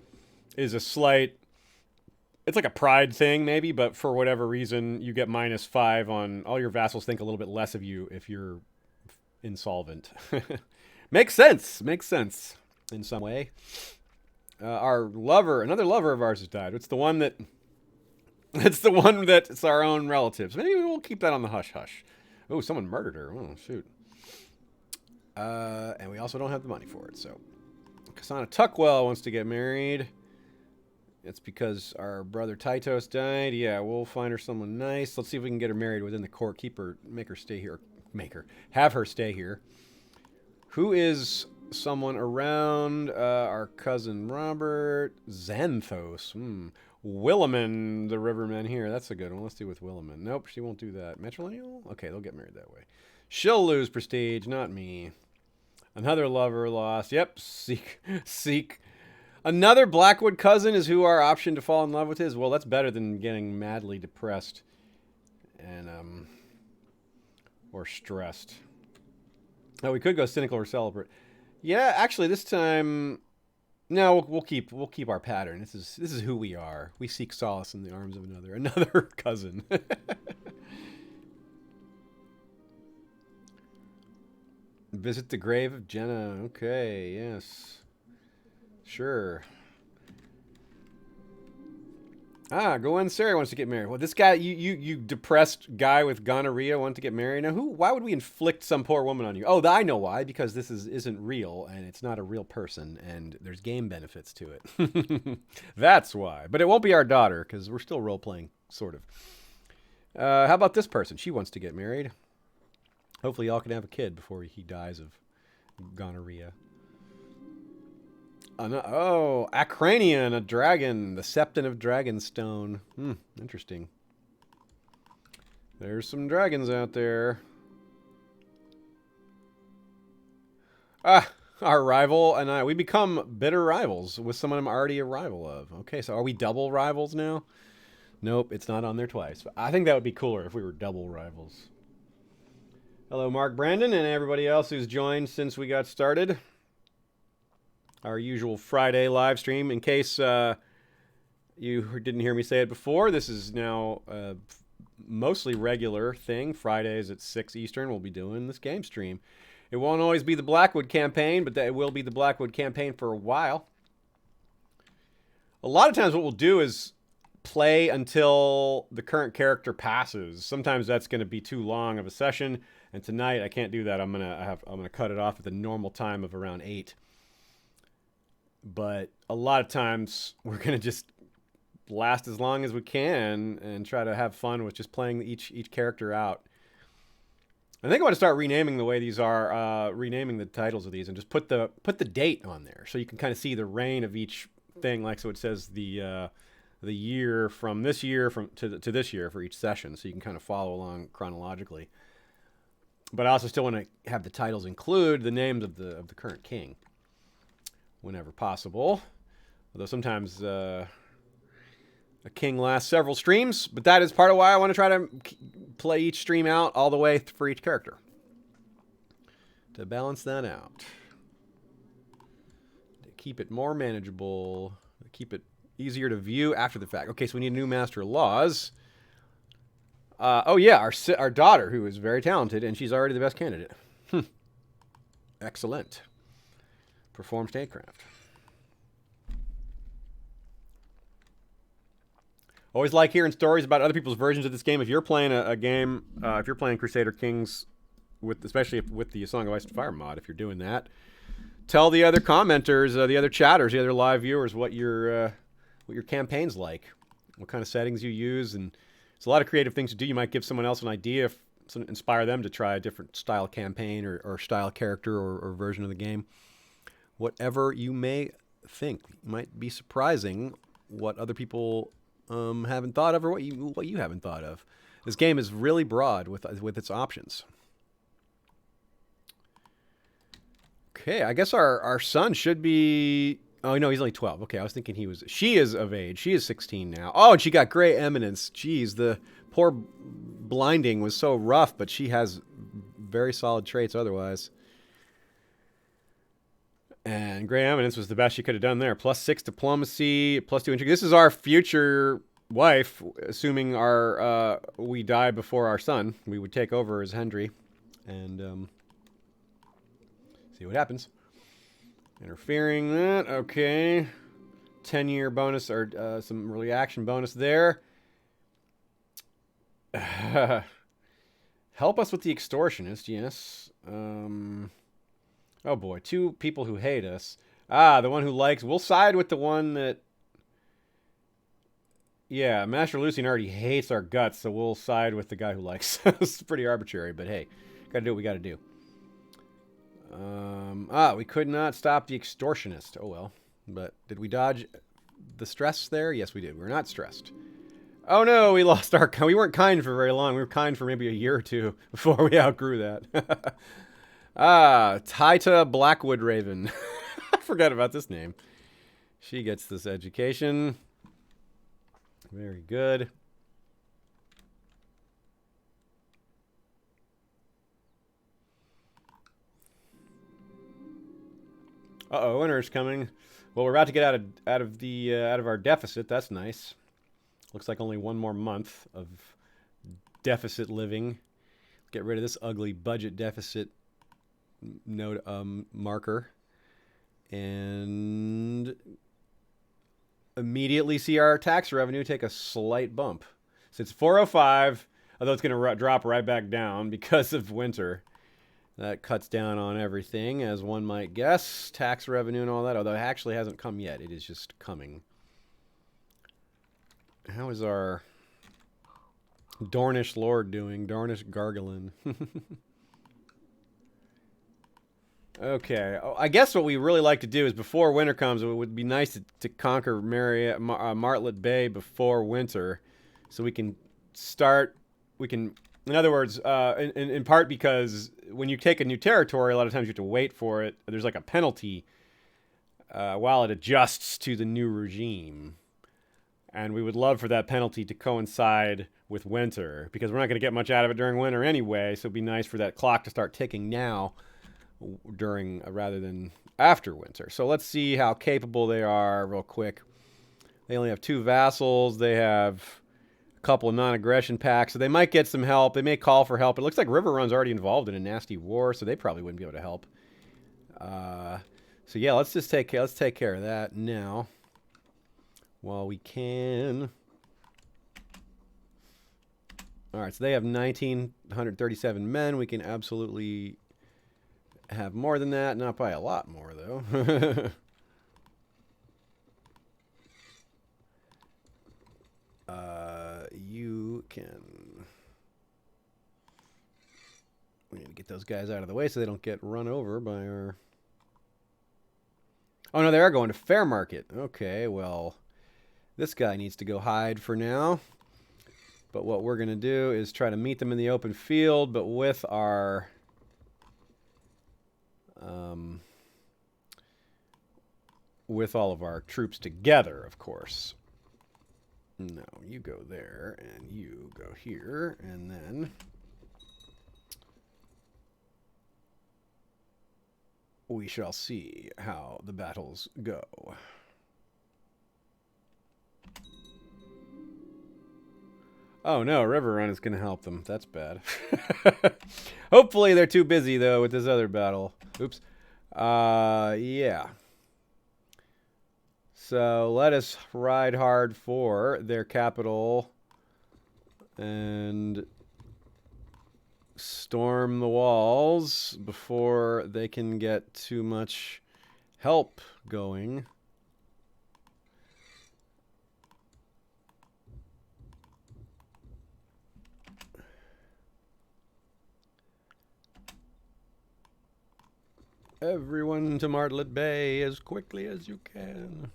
is a slight it's like a pride thing maybe, but for whatever reason, you get -5 on all your vassals think a little bit less of you if you're insolvent. Makes sense. Makes sense in some way. Our lover, another lover of ours has died. It's the one that it's the one that's our own relatives. Maybe we'll keep that on the hush hush. Oh, someone murdered her. Oh, shoot. And we also don't have the money for it, so. Kasana Tuckwell wants to get married. It's because our brother Tytos died. Yeah, we'll find her someone nice. Let's see if we can get her married within the court. Make her stay here. Have her stay here. Who is someone around? Our cousin Robert. Xanthos. Williman, the Riverman here. That's a good one. Let's do with Williman. Nope, she won't do that. Metrilineal? Okay, they'll get married that way. She'll lose prestige, not me. Another lover lost. Yep, seek. Another Blackwood cousin is who our option to fall in love with is. Well, that's better than getting madly depressed and or stressed. Oh, we could go cynical or celebrate. Yeah, actually, this time, no, we'll keep our pattern. This is who we are. We seek solace in the arms of another cousin. Visit the grave of Jenna. Okay, yes. Sure. Gwen Sari wants to get married. Well, this guy, you depressed guy with gonorrhea want to get married. Now, why would we inflict some poor woman on you? Oh, I know why. Because this isn't real, and it's not a real person, and there's game benefits to it. That's why. But it won't be our daughter, because we're still role-playing, sort of. How about this person? She wants to get married. Hopefully y'all can have a kid before he dies of gonorrhea. Acranian, a dragon. The Septon of Dragonstone. Interesting. There's some dragons out there. Our rival and I, we become bitter rivals with someone I'm already a rival of. Okay, so are we double rivals now? Nope, it's not on there twice. But I think that would be cooler if we were double rivals. Hello, Mark Brandon, and everybody else who's joined since we got started. Our usual Friday live stream. In case you didn't hear me say it before, this is now a mostly regular thing. Fridays at 6 Eastern, we'll be doing this game stream. It won't always be the Blackwood campaign, but it will be the Blackwood campaign for a while. A lot of times what we'll do is play until the current character passes. Sometimes that's going to be too long of a session, and tonight I can't do that. I'm gonna cut it off at the normal time of around 8. But a lot of times we're going to just last as long as we can and try to have fun with just playing each character out. I think I want to start renaming the way these are, renaming the titles of these, and just put the date on there so you can kind of see the reign of each thing. Like, so it says the year from this year to this year for each session, so you can kind of follow along chronologically. But I also still want to have the titles include the names of the current king, whenever possible. Although sometimes a king lasts several streams, but that is part of why I want to try to play each stream out all the way for each character. To balance that out. To keep it more manageable. To keep it easier to view after the fact. Okay, so we need a new Master of Laws. Oh yeah, our daughter, who is very talented, and she's already the best candidate. Excellent. Perform statecraft. Always like hearing stories about other people's versions of this game. If you're playing a game, if you're playing Crusader Kings, especially with the Song of Ice and Fire mod, if you're doing that, tell the other commenters, the other chatters, the other live viewers what your campaign's like, what kind of settings you use, and it's a lot of creative things to do. You might give someone else an idea, inspire them to try a different style campaign or style character or version of the game. Whatever you may think, it might be surprising what other people haven't thought of, or what you haven't thought of. This game is really broad with its options. Okay, I guess our son should be. Oh no, he's only 12. Okay, I was thinking she is of age. She is 16 now. Oh, and she got Grey Eminence. Jeez, the poor blinding was so rough, but she has very solid traits otherwise. And Grey Eminence was the best she could have done there. +6 diplomacy, +2 intrigue. This is our future wife, assuming our we die before our son, we would take over as Hendry and see what happens. Interfering that, okay. 10-year bonus or some reaction bonus there. Help us with the extortionist, yes. Oh boy, 2 people who hate us. Ah, the one who likes. We'll side with the one that. Yeah, Master Lucian already hates our guts, so we'll side with the guy who likes us. It's pretty arbitrary, but hey, gotta do what we gotta do. We could not stop the extortionist. Oh well. But did we dodge the stress there? Yes, we did. We're not stressed. Oh no, we lost our... We weren't kind for very long. We were kind for maybe a year or 2 before we outgrew that. Taita Blackwood Raven. I forgot about this name. She gets this education. Very good. Uh-oh, winter's coming. Well, we're about to get out of our deficit. That's nice. Looks like only 1 more month of deficit living. Get rid of this ugly budget deficit note marker. And immediately see our tax revenue take a slight bump. So it's 405, although it's going to drop right back down because of winter. That cuts down on everything, as one might guess. Tax revenue and all that, although it actually hasn't come yet. It is just coming. How is our Dornish Lord doing? Dornish Gargolin. Okay. I guess what we really like to do is before winter comes, it would be nice to conquer Martlet Bay before winter. So we can start... In other words, in part because when you take a new territory, a lot of times you have to wait for it. There's like a penalty while it adjusts to the new regime. And we would love for that penalty to coincide with winter, because we're not going to get much out of it during winter anyway, so it'd be nice for that clock to start ticking now during rather than after winter. So let's see how capable they are real quick. They only have 2 vassals. They have a couple of non-aggression pacts, so they might get some help. They may call for help. It looks like Riverrun's already involved in a nasty war, so they probably wouldn't be able to help. So yeah, let's take care of that now while we can. All right, so they have 1,937 men. We can absolutely have more than that. Not by a lot more, though. You can... We need to get those guys out of the way so they don't get run over by our... Oh, no, they are going to Fair Market. Okay, well, this guy needs to go hide for now. But what we're going to do is try to meet them in the open field, but with our... with all of our troops together, of course. No, you go there, and you go here, and then... we shall see how the battles go. Oh no, Riverrun is going to help them. That's bad. Hopefully they're too busy, though, with this other battle. Oops. Yeah. So let us ride hard for their capital and storm the walls before they can get too much help going. Everyone to Martlet Bay as quickly as you can.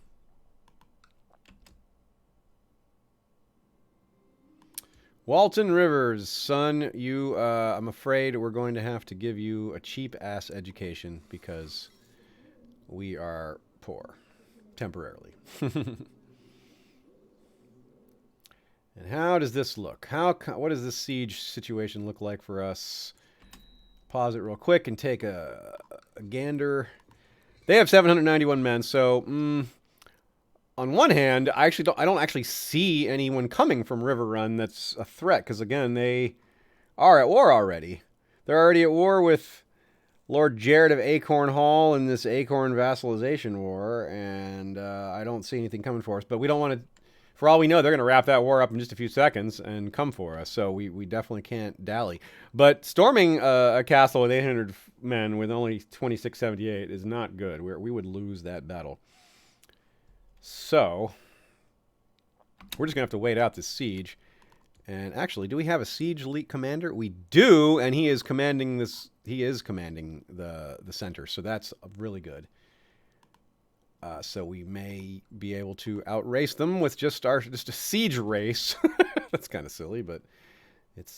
Walton Rivers, son, you, I'm afraid we're going to have to give you a cheap-ass education because we are poor, temporarily. And how does this look? What does this siege situation look like for us? Pause it real quick and take a gander. They have 791 men, so on one hand, I don't actually see anyone coming from Riverrun that's a threat because again, they are at war already. They're already at war with Lord Jared of Acorn Hall in this Acorn vassalization war, and I don't see anything coming for us. But we don't want to. For all we know, they're going to wrap that war up in just a few seconds and come for us. So we definitely can't dally. But storming a castle with 800 men with only 2678 is not good. We would lose that battle. So we're just going to have to wait out this siege. And actually, do we have a siege elite commander? We do, and he is commanding this. He is commanding the center, so that's really good. So we may be able to outrace them with just a siege race. That's kind of silly, but it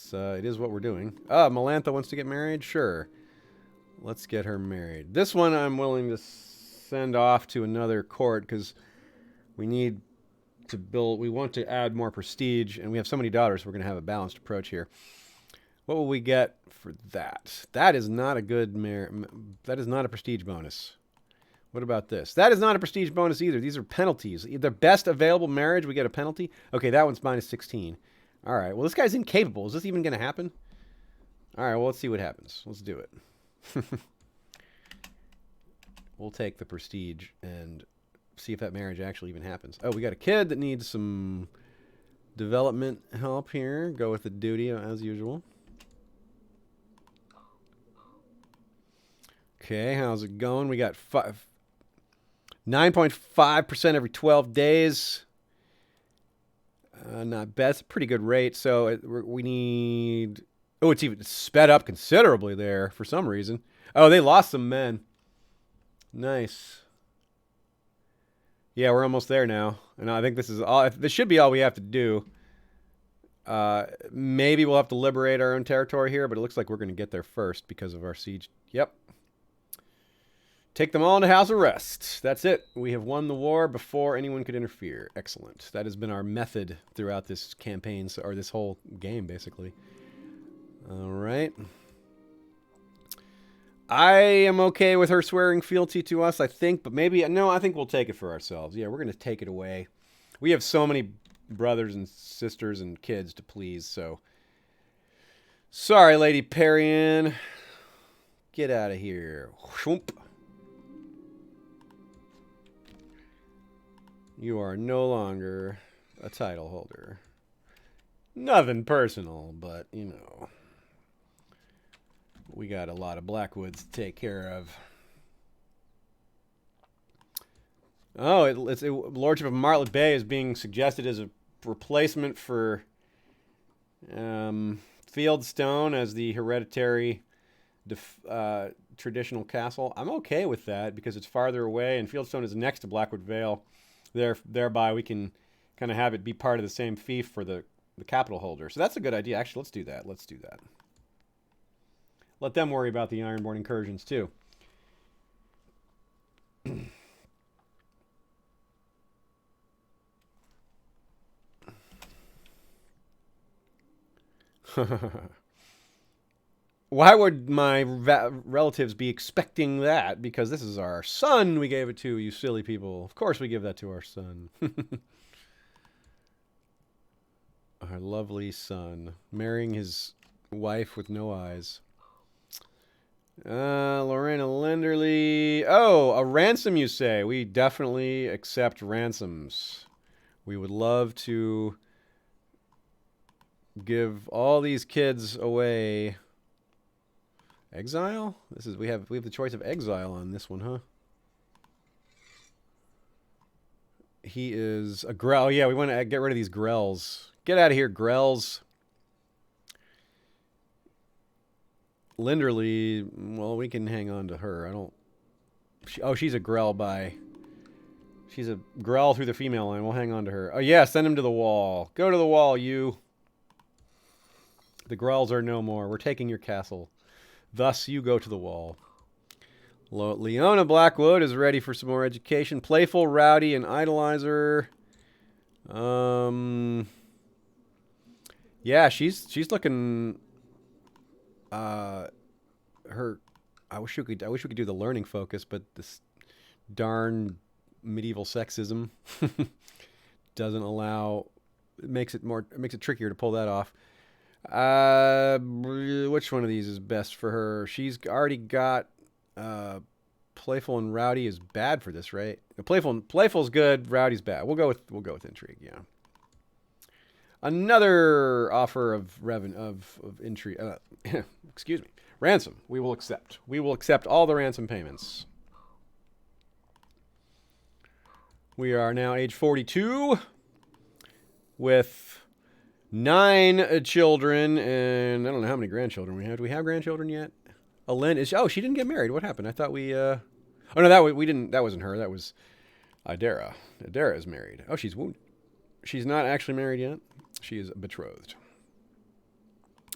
is what we're doing. Melantha wants to get married. Sure, let's get her married. This one I'm willing to send off to another court because we need to build. We want to add more prestige, and we have so many daughters. We're going to have a balanced approach here. What will we get for that? That is not a good that is not a prestige bonus. What about this? That is not a prestige bonus either. These are penalties. The best available marriage, we get a penalty. Okay, that one's minus 16. All right. Well, this guy's incapable. Is this even going to happen? All right. Well, let's see what happens. Let's do it. We'll take the prestige and see if that marriage actually even happens. Oh, we got a kid that needs some development help here. Go with the duty as usual. Okay, how's it going? We got 9.5% every 12 days. Not bad. It's a pretty good rate. So we need... Oh, it's even sped up considerably there for some reason. Oh, they lost some men. Nice. Yeah, we're almost there now. And I think this is all. This should be all we have to do. Maybe we'll have to liberate our own territory here, but it looks like we're going to get there first because of our siege. Yep. Take them all into house arrest. That's it. We have won the war before anyone could interfere. Excellent. That has been our method throughout this campaign, or this whole game, basically. All right. I am okay with her swearing fealty to us, I think, but maybe... No, I think we'll take it for ourselves. Yeah, we're going to take it away. We have so many brothers and sisters and kids to please, so... Sorry, Lady Perian. Get out of here. Whoomp. You are no longer a title holder. Nothing personal, but, you know... We got a lot of Blackwoods to take care of. Oh, Lordship of Martlet Bay is being suggested as a replacement for Fieldstone as the hereditary traditional castle. I'm okay with that because it's farther away, and Fieldstone is next to Blackwood Vale. Thereby, we can kind of have it be part of the same fief for the capital holder. So that's a good idea. Actually, let's do that. Let's do that. Let them worry about the Ironborn incursions, too. Why would my relatives be expecting that? Because this is our son we gave it to, you silly people. Of course we give that to our son. Our lovely son. Marrying his wife with no eyes. Lorena Lenderly. Oh, a ransom, you say? We definitely accept ransoms. We would love to give all these kids away. Exile? We have the choice of exile on this one, huh? He is a Grell. Yeah, we want to get rid of these Grells. Get out of here, Grells. Linderly, well, we can hang on to her. She's a Grell She's a Grell through the female line. We'll hang on to her. Oh, yeah, send him to the wall. Go to the wall, you. The Grells are no more. We're taking your castle. Thus, you go to the wall. Leona Blackwood is ready for some more education. Playful, rowdy, and idolizer. Yeah, she's looking... I wish we could do the learning focus, but this darn medieval sexism. Doesn't allow, it makes it trickier to pull that off. Which one of these is best for her? She's already got playful and rowdy is bad for this, right? Playful's good, rowdy's bad. We'll go with intrigue, yeah. Another offer of intrigue. Excuse me. Ransom. We will accept. We will accept all the ransom payments. We are now age 42 with 9 children and I don't know how many grandchildren we have. Do we have grandchildren yet? Alen is. Oh, she didn't get married. What happened? I thought we. Oh no, we didn't. That wasn't her. That was Idera. Idera is married. Oh, she's wounded. She's not actually married yet. She is betrothed.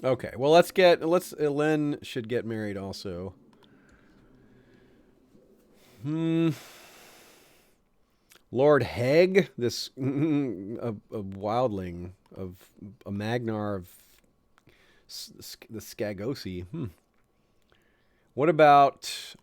Okay. Well, Elen should get married also. Lord Heg, this a wildling of a Magnar of the Skagosi. What about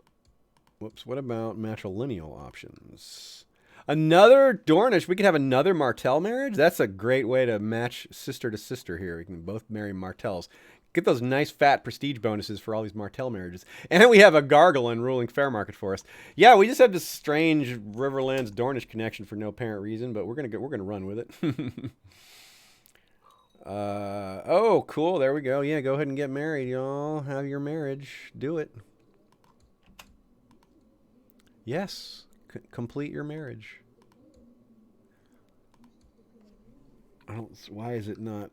matrilineal options? Another Dornish. We could have another Martell marriage. That's a great way to match sister to sister here. We can both marry Martells. Get those nice fat prestige bonuses for all these Martell marriages. And we have a Gargolin ruling Fairmarket for us. Yeah, we just have this strange Riverlands Dornish connection for no apparent reason, but we're gonna run with it. Oh, cool. There we go. Yeah, go ahead and get married, y'all. Have your marriage. Do it. Yes. Complete your marriage. Why is it not?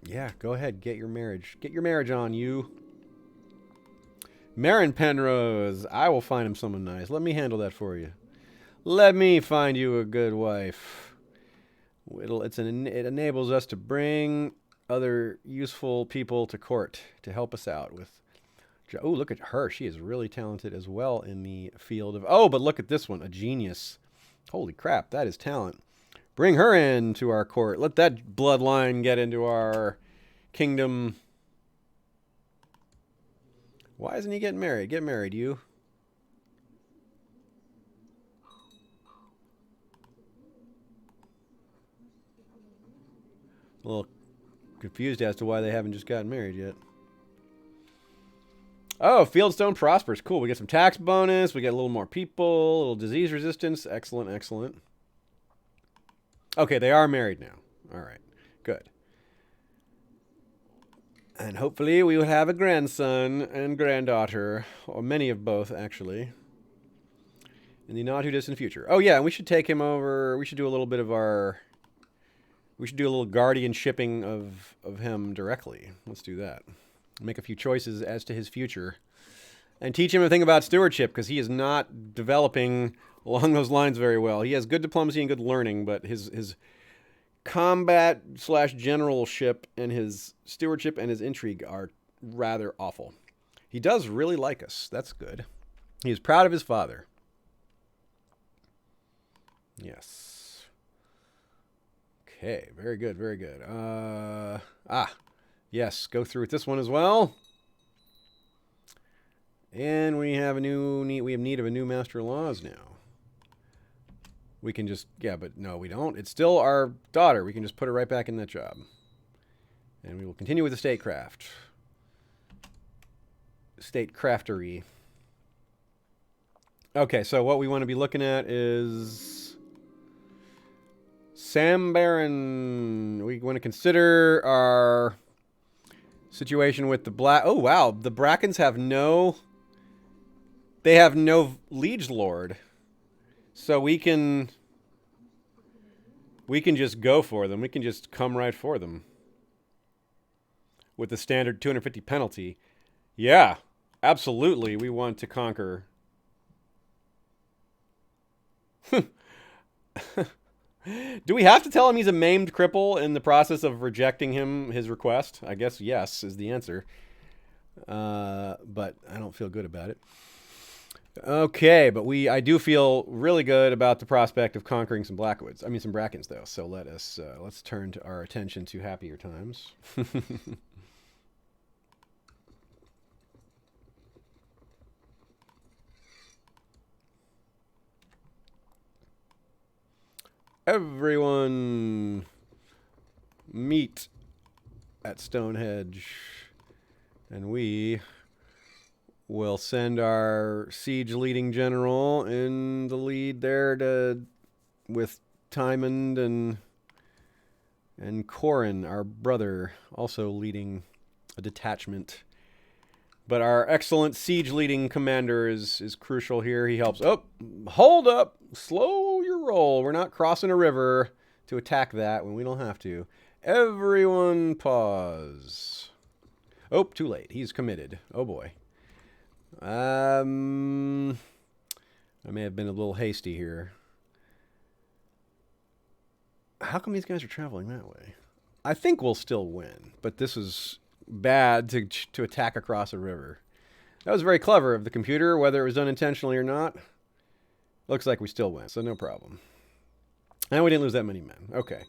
Yeah, go ahead. Get your marriage. Get your marriage on, you. Meryn Penrose. I will find him someone nice. Let me handle that for you. Let me find you a good wife. It enables us to bring other useful people to court to help us out with. Oh, look at her. She is really talented as well in the field of. Oh, but look at this one. A genius. Holy crap. That is talent. Bring her into our court. Let that bloodline get into our kingdom. Why isn't he getting married? Get married, you. A little confused as to why they haven't just gotten married yet. Oh, Fieldstone prospers. Cool. We get some tax bonus. We get a little more people. A little disease resistance. Excellent, excellent. Okay, they are married now. All right. Good. And hopefully we will have a grandson and granddaughter. Or many of both, actually. In the not-too-distant future. Oh, yeah, and we should take him over. We should do a little bit of our... We should do a little guardian shipping of him directly. Let's do that. Make a few choices as to his future. And teach him a thing about stewardship, because he is not developing along those lines very well. He has good diplomacy and good learning, but his combat/generalship and his stewardship and his intrigue are rather awful. He does really like us. That's good. He is proud of his father. Yes. Okay, very good, very good. Yes, go through with this one as well. And we have need of a new Master of Laws now. We can just, yeah, but no, we don't. It's still our daughter. We can just put her right back in that job. And we will continue with the statecraft. Statecraftery. Okay, so what we want to be looking at is Sam Barron. We want to consider our situation with the Black. Oh, wow. The Brackens have no... They have no liege lord. So we can just go for them. We can just come right for them. With the standard 250 penalty. Yeah, absolutely. We want to conquer. Do we have to tell him he's a maimed cripple in the process of rejecting his request? I guess yes is the answer. But I don't feel good about it. Okay, but I do feel really good about the prospect of conquering some Blackwoods. I mean, some Brackens, though. So let's turn our attention to happier times. Everyone meet at Stonehenge. And we will send our siege leading general in the lead there with Tymond and Corin, our brother, also leading a detachment. But our excellent siege leading commander is crucial here. He helps. Oh, hold up. Slow your roll. We're not crossing a river to attack that when we don't have to. Everyone pause. Oh, too late. He's committed. Oh, boy. I may have been a little hasty here. How come these guys are traveling that way? I think we'll still win, but this is bad to attack across a river. That was very clever of the computer, whether it was done intentionally or not. Looks like we still win, so no problem. And we didn't lose that many men. Okay.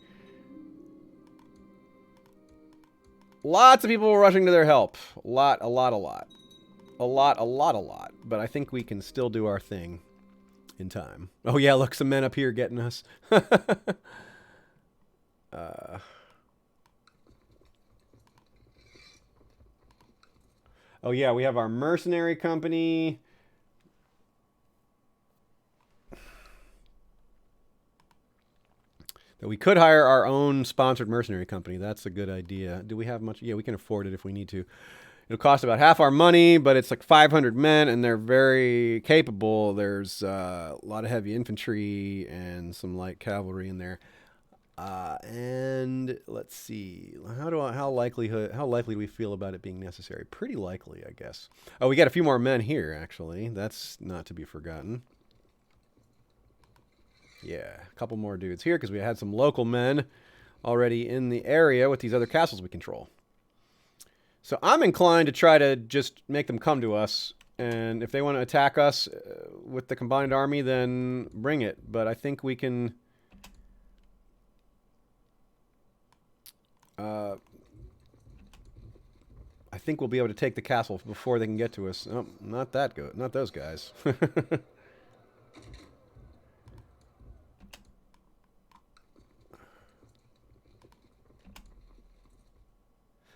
Lots of people rushing to their help. A lot. But I think we can still do our thing in time. Oh, yeah, look, some men up here getting us. Oh, yeah, we have our mercenary company. That we could hire our own sponsored mercenary company. That's a good idea. Do we have much? Yeah, we can afford it if we need to. It'll cost about half our money, but it's like 500 men, and they're very capable. There's a lot of heavy infantry and some light cavalry in there. And let's see, how likely do we feel about it being necessary? Pretty likely, I guess. Oh, we got a few more men here, actually. That's not to be forgotten. Yeah, a couple more dudes here because we had some local men already in the area with these other castles we control. So I'm inclined to try to just make them come to us, and if they want to attack us with the combined army, then bring it. But I think we can... I think we'll be able to take the castle before they can get to us. Oh, not that good. Not those guys.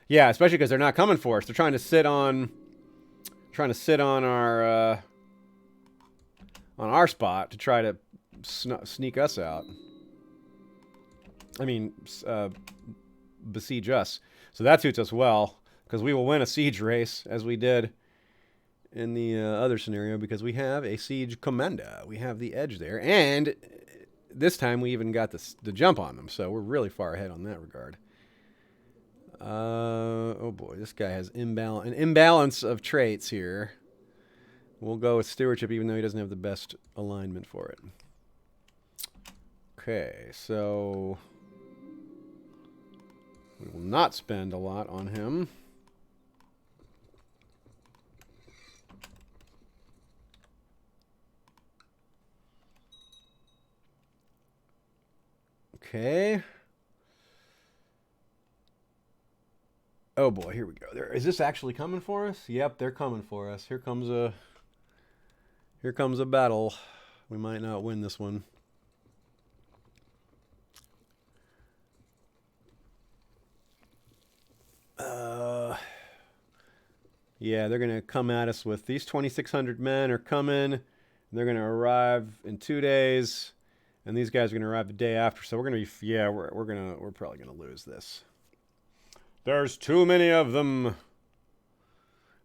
Yeah, especially because they're not coming for us. They're trying to sit on our spot to try to sneak us out. I mean, besiege us. So that suits us well, because we will win a siege race, as we did in the other scenario, because we have a siege commander. We have the edge there, and this time we even got the jump on them, so we're really far ahead on that regard. Oh boy, this guy has an imbalance of traits here. We'll go with stewardship, even though he doesn't have the best alignment for it. Okay, so we will not spend a lot on him. Okay. Oh boy, here we go. Is this actually coming for us? Yep, they're coming for us. Here comes a battle. We might not win this one. Yeah, they're gonna come at us with these 2,600 men are coming. They're gonna arrive in 2 days, and these guys are gonna arrive the day after. So we're gonna be we're probably gonna lose this. There's too many of them.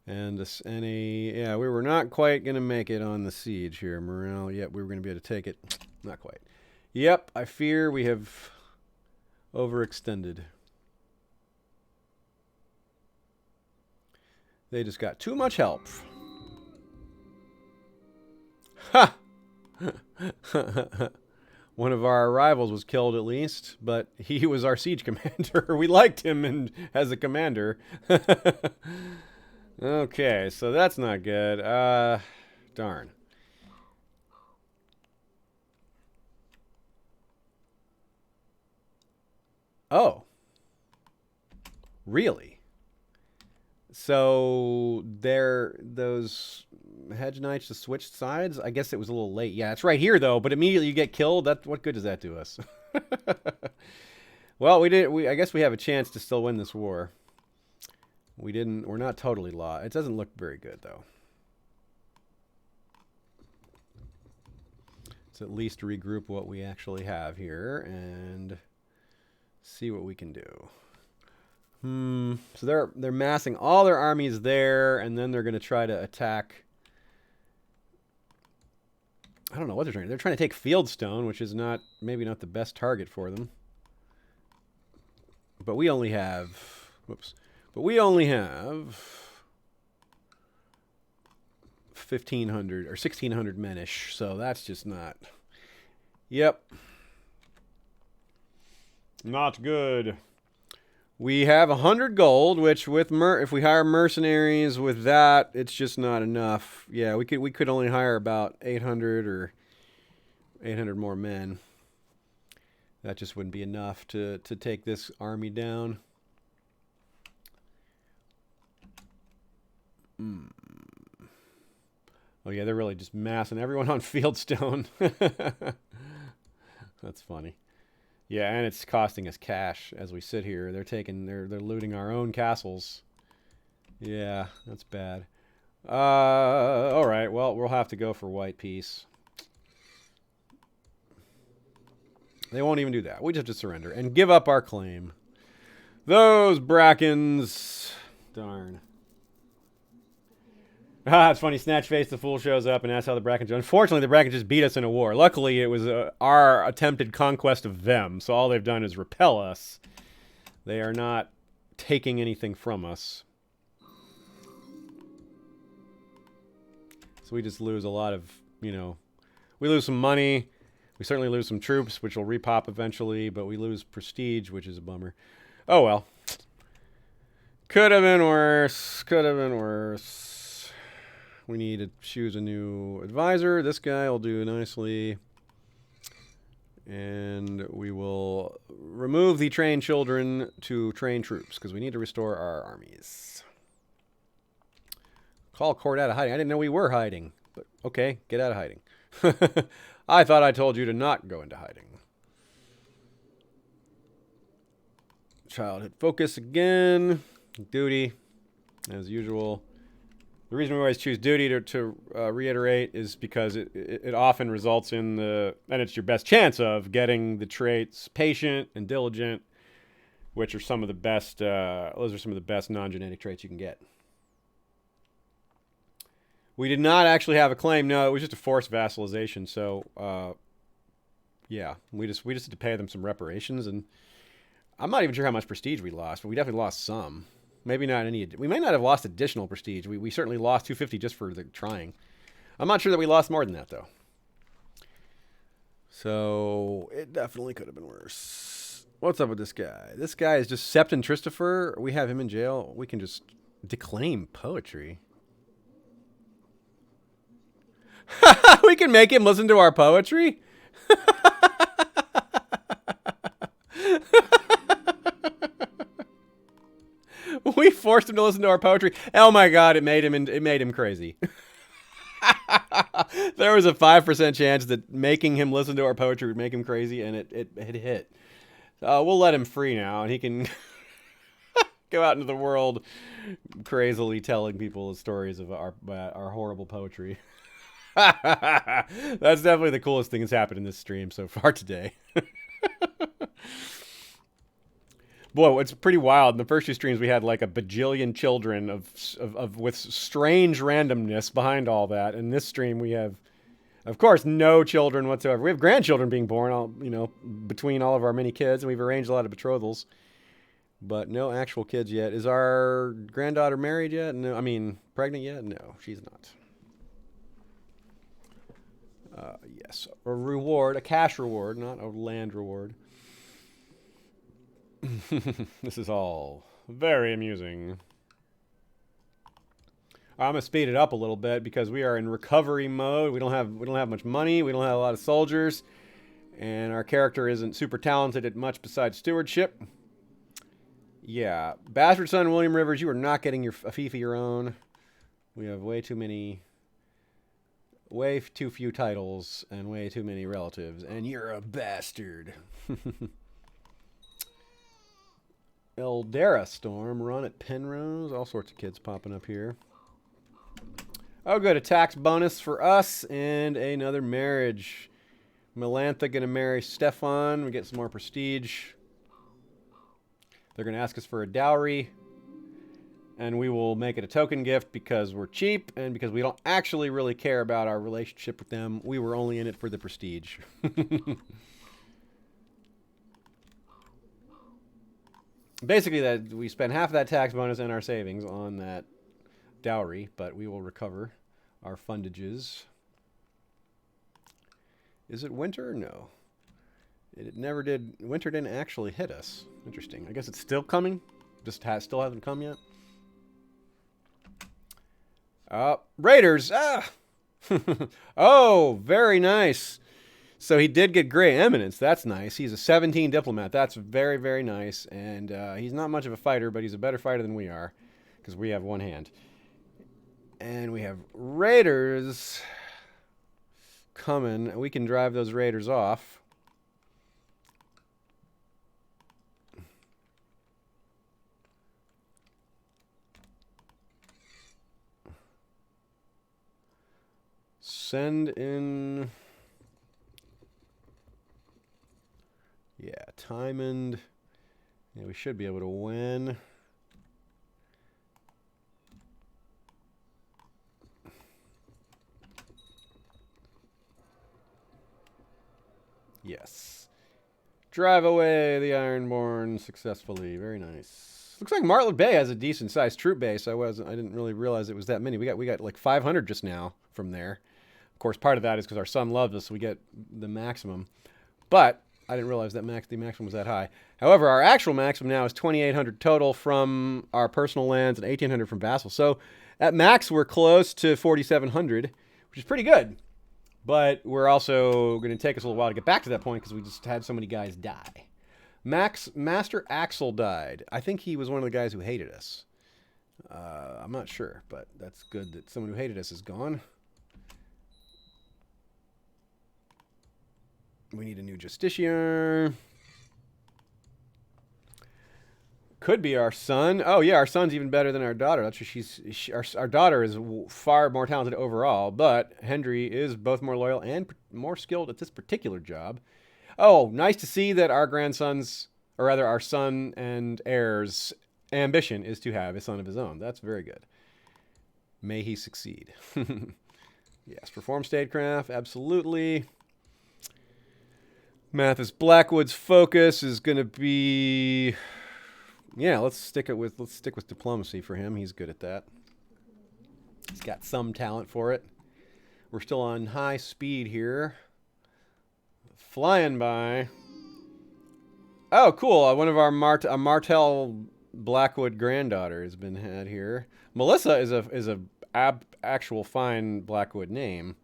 And we were not quite going to make it on the siege here, morale. Yep, we were going to be able to take it. Not quite. Yep, I fear we have overextended. They just got too much help. Ha! One of our rivals was killed at least, but he was our siege commander. We liked him as a commander. Okay, so that's not good. Darn. Oh. Really? So those hedge knights just switched sides? I guess it was a little late. Yeah, it's right here though, but immediately you get killed. What good does that do us? Well, we did. I guess we have a chance to still win this war. We didn't. We're not totally lost. It doesn't look very good though. Let's at least regroup what we actually have here and see what we can do. So they're massing all their armies there, and then they're going to try to attack. I don't know what they're trying. They're trying to take Fieldstone, which is maybe not the best target for them. But we only have, But we only have 1,500 or 1,600 men-ish, so that's just not. Yep. Not good. We have 100 gold, which if we hire mercenaries with that, it's just not enough. Yeah, we could only hire about 800 or 800 more men. That just wouldn't be enough to take this army down. Oh yeah, they're really just massing everyone on Fieldstone. That's funny. Yeah, and it's costing us cash as we sit here. They're looting our own castles. Yeah, that's bad. All right. Well, we'll have to go for white peace. They won't even do that. We just have to surrender and give up our claim. Those Brackens. Darn. It's funny. Snatchface the Fool shows up and asks how the Brackens do. Unfortunately, the Brackens just beat us in a war. Luckily, it was our attempted conquest of them. So all they've done is repel us. They are not taking anything from us. So we just lose a lot of, we lose some money. We certainly lose some troops, which will repop eventually. But we lose prestige, which is a bummer. Oh, well. Could have been worse. Could have been worse. We need to choose a new advisor. This guy will do nicely. And we will remove the trained children to train troops because we need to restore our armies. Call court out of hiding. I didn't know we were hiding. But okay, get out of hiding. I thought I told you to not go into hiding. Childhood focus again. Duty, as usual. The reason we always choose duty to reiterate is because it often results in and it's your best chance of getting the traits patient and diligent, which are some of the best, those are some of the best non-genetic traits you can get. We did not actually have a claim. No, it was just a forced vassalization. So, yeah, we just had to pay them some reparations, and I'm not even sure how much prestige we lost, but we definitely lost some. Maybe not any. We may not have lost additional prestige. We certainly lost 250 just for the trying. I'm not sure that we lost more than that, though. So it definitely could have been worse. What's up with this guy? This guy is just Septon Christopher. We have him in jail. We can just declaim poetry. We can make him listen to our poetry? We forced him to listen to our poetry. Oh my God, it made him crazy. There was a 5% chance that making him listen to our poetry would make him crazy, and it hit. We'll let him free now, and he can go out into the world crazily telling people stories of our horrible poetry. That's definitely the coolest thing that's happened in this stream so far today. Boy, it's pretty wild. In the first two streams, we had like a bajillion children with strange randomness behind all that. In this stream, we have, of course, no children whatsoever. We have grandchildren being born, between all of our many kids, and we've arranged a lot of betrothals, but no actual kids yet. Is our granddaughter married yet? No, I mean, pregnant yet? No, she's not. Yes, a reward, a cash reward, not a land reward. This is all very amusing. I'm gonna speed it up a little bit because we are in recovery mode. We don't have much money. We don't have a lot of soldiers, and our character isn't super talented at much besides stewardship. Yeah, bastard son William Rivers, you are not getting a fief of your own. We have way too many Way too few titles and way too many relatives. And you're a bastard. Eldera Storm, run at Penrose. All sorts of kids popping up here. Oh, good. A tax bonus for us and another marriage. Melantha going to marry Stefan. We get some more prestige. They're going to ask us for a dowry. And we will make it a token gift because we're cheap and because we don't actually really care about our relationship with them. We were only in it for the prestige. Basically, that we spend half of that tax bonus and our savings on that dowry, but we will recover our fundages. Is it winter? No. It never did. Winter didn't actually hit us. Interesting. I guess it's still coming. Just still hasn't come yet. Raiders. Ah. Oh, very nice. So he did get Grey Eminence. That's nice. He's a 17 diplomat. That's very, very nice. And he's not much of a fighter, but he's a better fighter than we are because we have one hand. And we have Raiders coming. We can drive those Raiders off. Send in... Yeah, Tymond. Yeah, we should be able to win. Yes. Drive away the Ironborn successfully. Very nice. Looks like Martlet Bay has a decent sized troop base. I didn't really realize it was that many. We got like 500 just now from there. Of course, part of that is because our son loves us, so we get the maximum. But I didn't realize that the maximum was that high. However, our actual maximum now is 2,800 total from our personal lands and 1,800 from vassals. So at max, we're close to 4,700, which is pretty good. But we're also going to take us a little while to get back to that point because we just had so many guys die. Master Axel died. I think he was one of the guys who hated us. I'm not sure, but that's good that someone who hated us is gone. We need a new Justiciar. Could be our son. Oh, yeah, our son's even better than our daughter. That's what our daughter is far more talented overall, but Hendry is both more loyal and more skilled at this particular job. Oh, nice to see that our grandson's, or rather our son and heir's ambition is to have a son of his own. That's very good. May he succeed. Yes, perform statecraft, absolutely. Mathis Blackwood's focus is going to be, yeah, let's stick with diplomacy for him. He's good at that. He's got some talent for it. We're still on high speed here. Flying by. Oh, cool. One of our Martell Blackwood granddaughter has been had here. Melissa is a actual fine Blackwood name.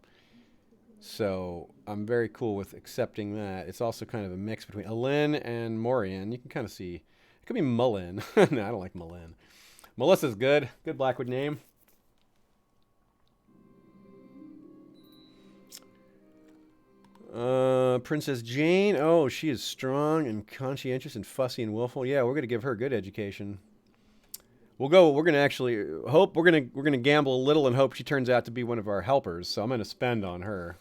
So I'm very cool with accepting that. It's also kind of a mix between Alin and Morian. You can kind of see. It could be Mullen. No, I don't like Mullen. Melissa's good. Good Blackwood name. Princess Jane. Oh, she is strong and conscientious and fussy and willful. Yeah, we're going to give her a good education. We're going to actually hope. We're going to gamble a little and hope she turns out to be one of our helpers. So I'm going to spend on her.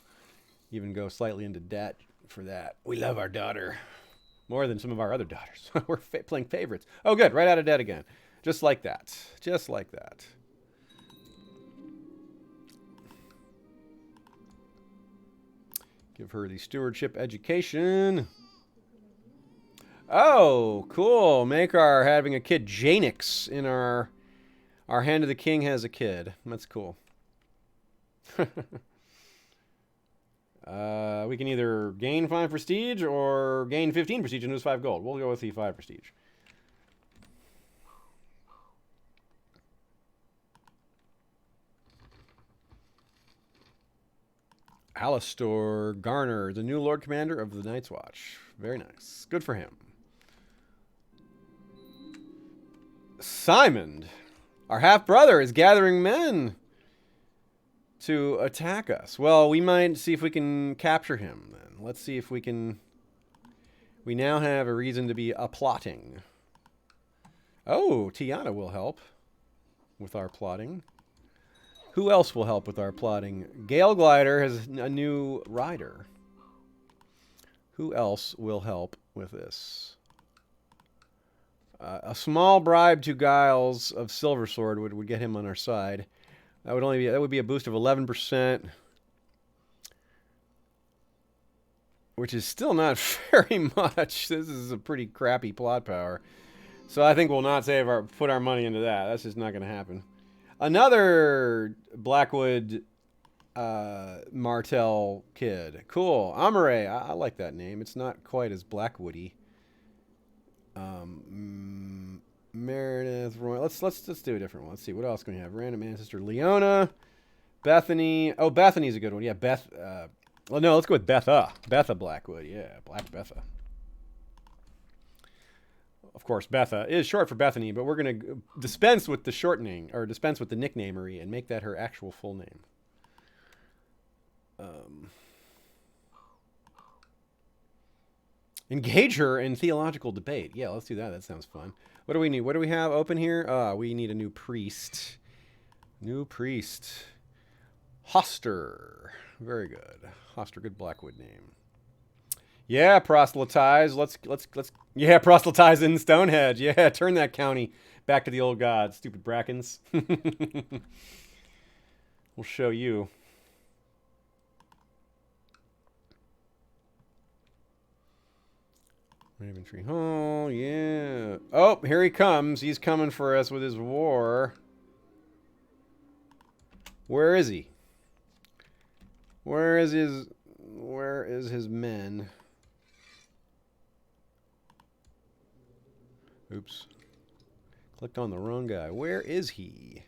Even go slightly into debt for that. We love our daughter more than some of our other daughters. We're playing favorites. Oh, good. Right out of debt again. Just like that. Just like that. Give her the stewardship education. Oh, cool. Make our having a kid Janix in our Hand of the King has a kid. That's cool. We can either gain 5 prestige or gain 15 prestige and lose 5 gold. We'll go with the 5 prestige. Alastor Garner, the new Lord Commander of the Night's Watch. Very nice. Good for him. Simon, our half-brother, is gathering men to attack us. Well, we might see if we can capture him then. Let's see if we can... We now have a reason to be plotting. Oh, Tiana will help with our plotting. Who else will help with our plotting? Gale Glider has a new rider. Who else will help with this? A small bribe to Giles of Silversword would get him on our side. That would be a boost of 11%, which is still not very much. This is a pretty crappy plot power. So I think we'll not put our money into that. That's just not going to happen. Another Blackwood Martell kid. Cool. Amare. I like that name. It's not quite as Blackwoody. Meredith, Roy. Let's do a different one. Let's see what else can we have. Random ancestor, Leona, Bethany. Oh, Bethany's a good one. Yeah, Beth. Well, no, let's go with Betha. Betha Blackwood. Yeah, Black Betha. Of course, Betha is short for Bethany, but we're gonna dispense with the shortening or dispense with the nicknamery and make that her actual full name. Engage her in theological debate. Yeah, let's do that. That sounds fun. What do we need? What do we have open here? We need a new priest. New priest. Hoster. Very good. Hoster, good Blackwood name. Yeah, proselytize. Let's yeah, proselytize in Stonehenge. Yeah, turn that county back to the old gods. Stupid Brackens. We'll show you. Raventree Hall, yeah. Oh, here he comes. He's coming for us with his war. Where is he? Where is his men? Oops. Clicked on the wrong guy. Where is he?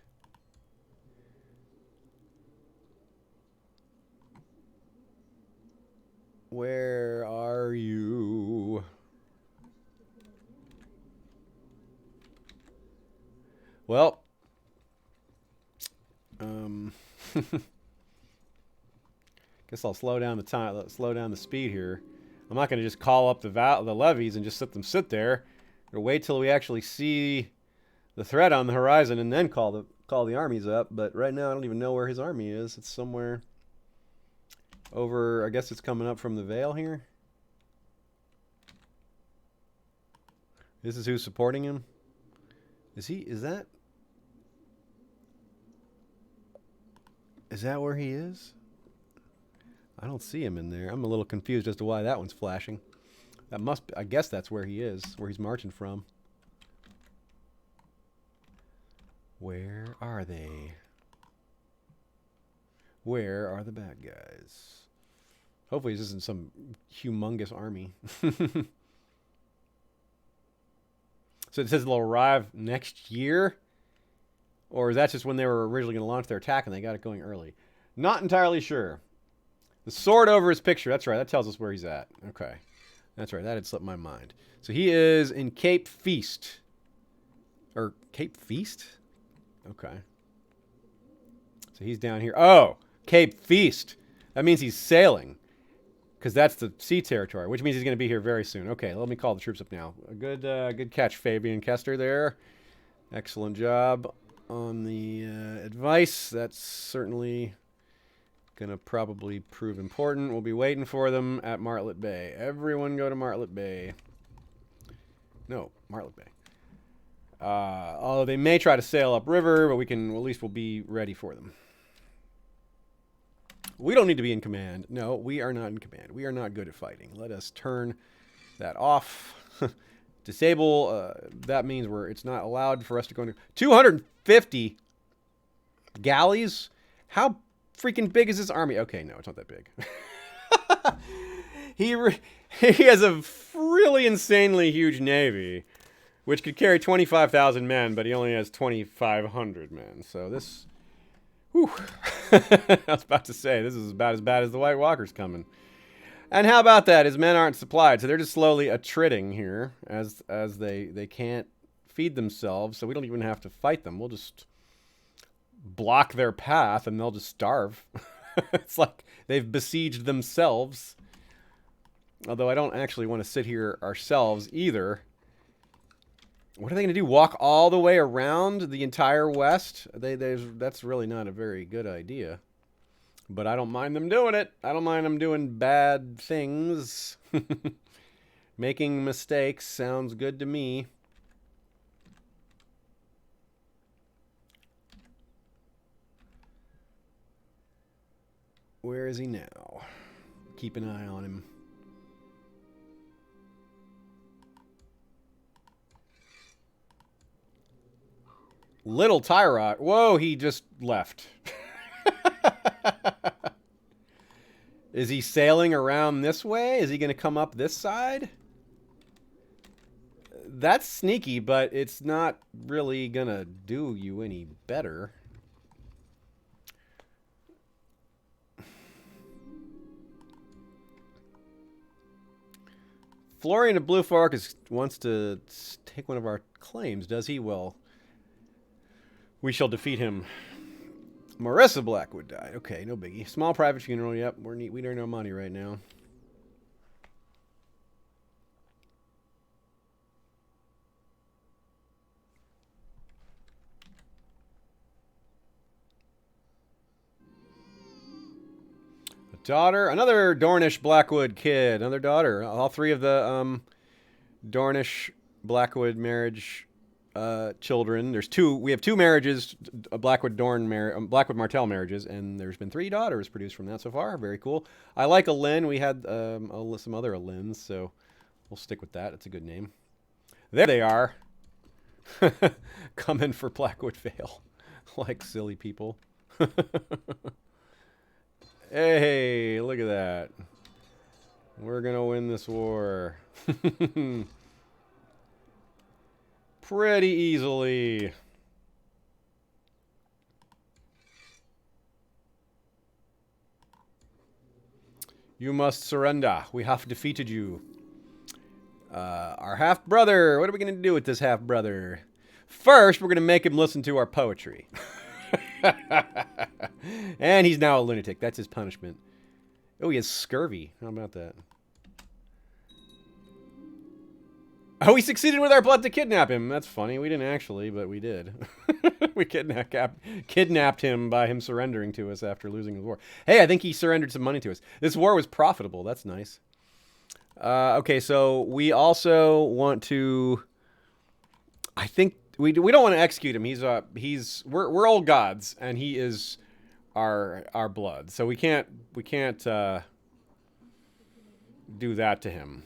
Where are you? Well, guess I'll slow down the time, slow down the speed here. I'm not going to just call up the levies and just let them sit there. Or wait till we actually see the threat on the horizon and then call the armies up. But right now, I don't even know where his army is. It's somewhere over. I guess it's coming up from the Vale here. This is who's supporting him. Is that where he is? I don't see him in there. I'm a little confused as to why that one's flashing. That must be, I guess that's where he is, where he's marching from. Where are they? Where are the bad guys? Hopefully this isn't some humongous army. So it says they'll arrive next year? Or is that just when they were originally going to launch their attack and they got it going early? Not entirely sure. The sword over his picture. That's right. That tells us where he's at. Okay. That's right. That had slipped my mind. So he is in Cape Feast. Or Cape Feast? Okay. So he's down here. Oh! Cape Feast. That means he's sailing. Because that's the sea territory, which means he's going to be here very soon. Okay, let me call the troops up now. A good catch, Fabian Kester there. Excellent job on the advice. That's certainly going to probably prove important. We'll be waiting for them at Martlet Bay. Everyone go to Martlet Bay. No, Martlet Bay. Although they may try to sail upriver, but at least we'll be ready for them. We don't need to be in command. No, we are not in command. We are not good at fighting. Let us turn that off. Disable. That means it's not allowed for us to go into 250 galleys. How freaking big is this army? Okay, no, it's not that big. He has a really insanely huge navy, which could carry 25,000 men, but he only has 2,500 men. So this. Whew. I was about to say, this is about as bad as the White Walker's coming. And how about that? His men aren't supplied, so they're just slowly attriting here as they can't feed themselves, so we don't even have to fight them. We'll just block their path and they'll just starve. It's like they've besieged themselves. Although I don't actually want to sit here ourselves either. What are they going to do? Walk all the way around the entire west? That's really not a very good idea. But I don't mind them doing it. I don't mind them doing bad things. Making mistakes sounds good to me. Where is he now? Keep an eye on him. Little Tyrot. Whoa, he just left. Is he sailing around this way? Is he going to come up this side? That's sneaky, but it's not really going to do you any better. Florian of Blue Fork wants to take one of our claims, does he? Well, we shall defeat him. Marissa Blackwood died. Okay, no biggie. Small private funeral. Yep, we don't know money right now. A daughter, another Dornish Blackwood kid, another daughter. All three of the Dornish Blackwood marriage children. There's two. We have two marriages, Blackwood Martell marriages, and there's been 3 daughters produced from that so far. Very cool. I like Alyn. We had some other Alyns, so we'll stick with that. It's a good name. There they are, coming for Blackwood Vale, like silly people. Hey, look at that. We're gonna win this war. Pretty easily. You must surrender. We have defeated you. Our half-brother. What are we going to do with this half-brother? First, we're going to make him listen to our poetry. And he's now a lunatic. That's his punishment. Oh, he has scurvy. How about that? Oh, we succeeded with our plot to kidnap him. That's funny. We didn't actually, but we did. We kidnapped him by him surrendering to us after losing the war. Hey, I think he surrendered some money to us. This war was profitable. That's nice. Okay, so we also want to... I think we don't want to execute him. We're old gods, and he is our blood. So we can't do that to him.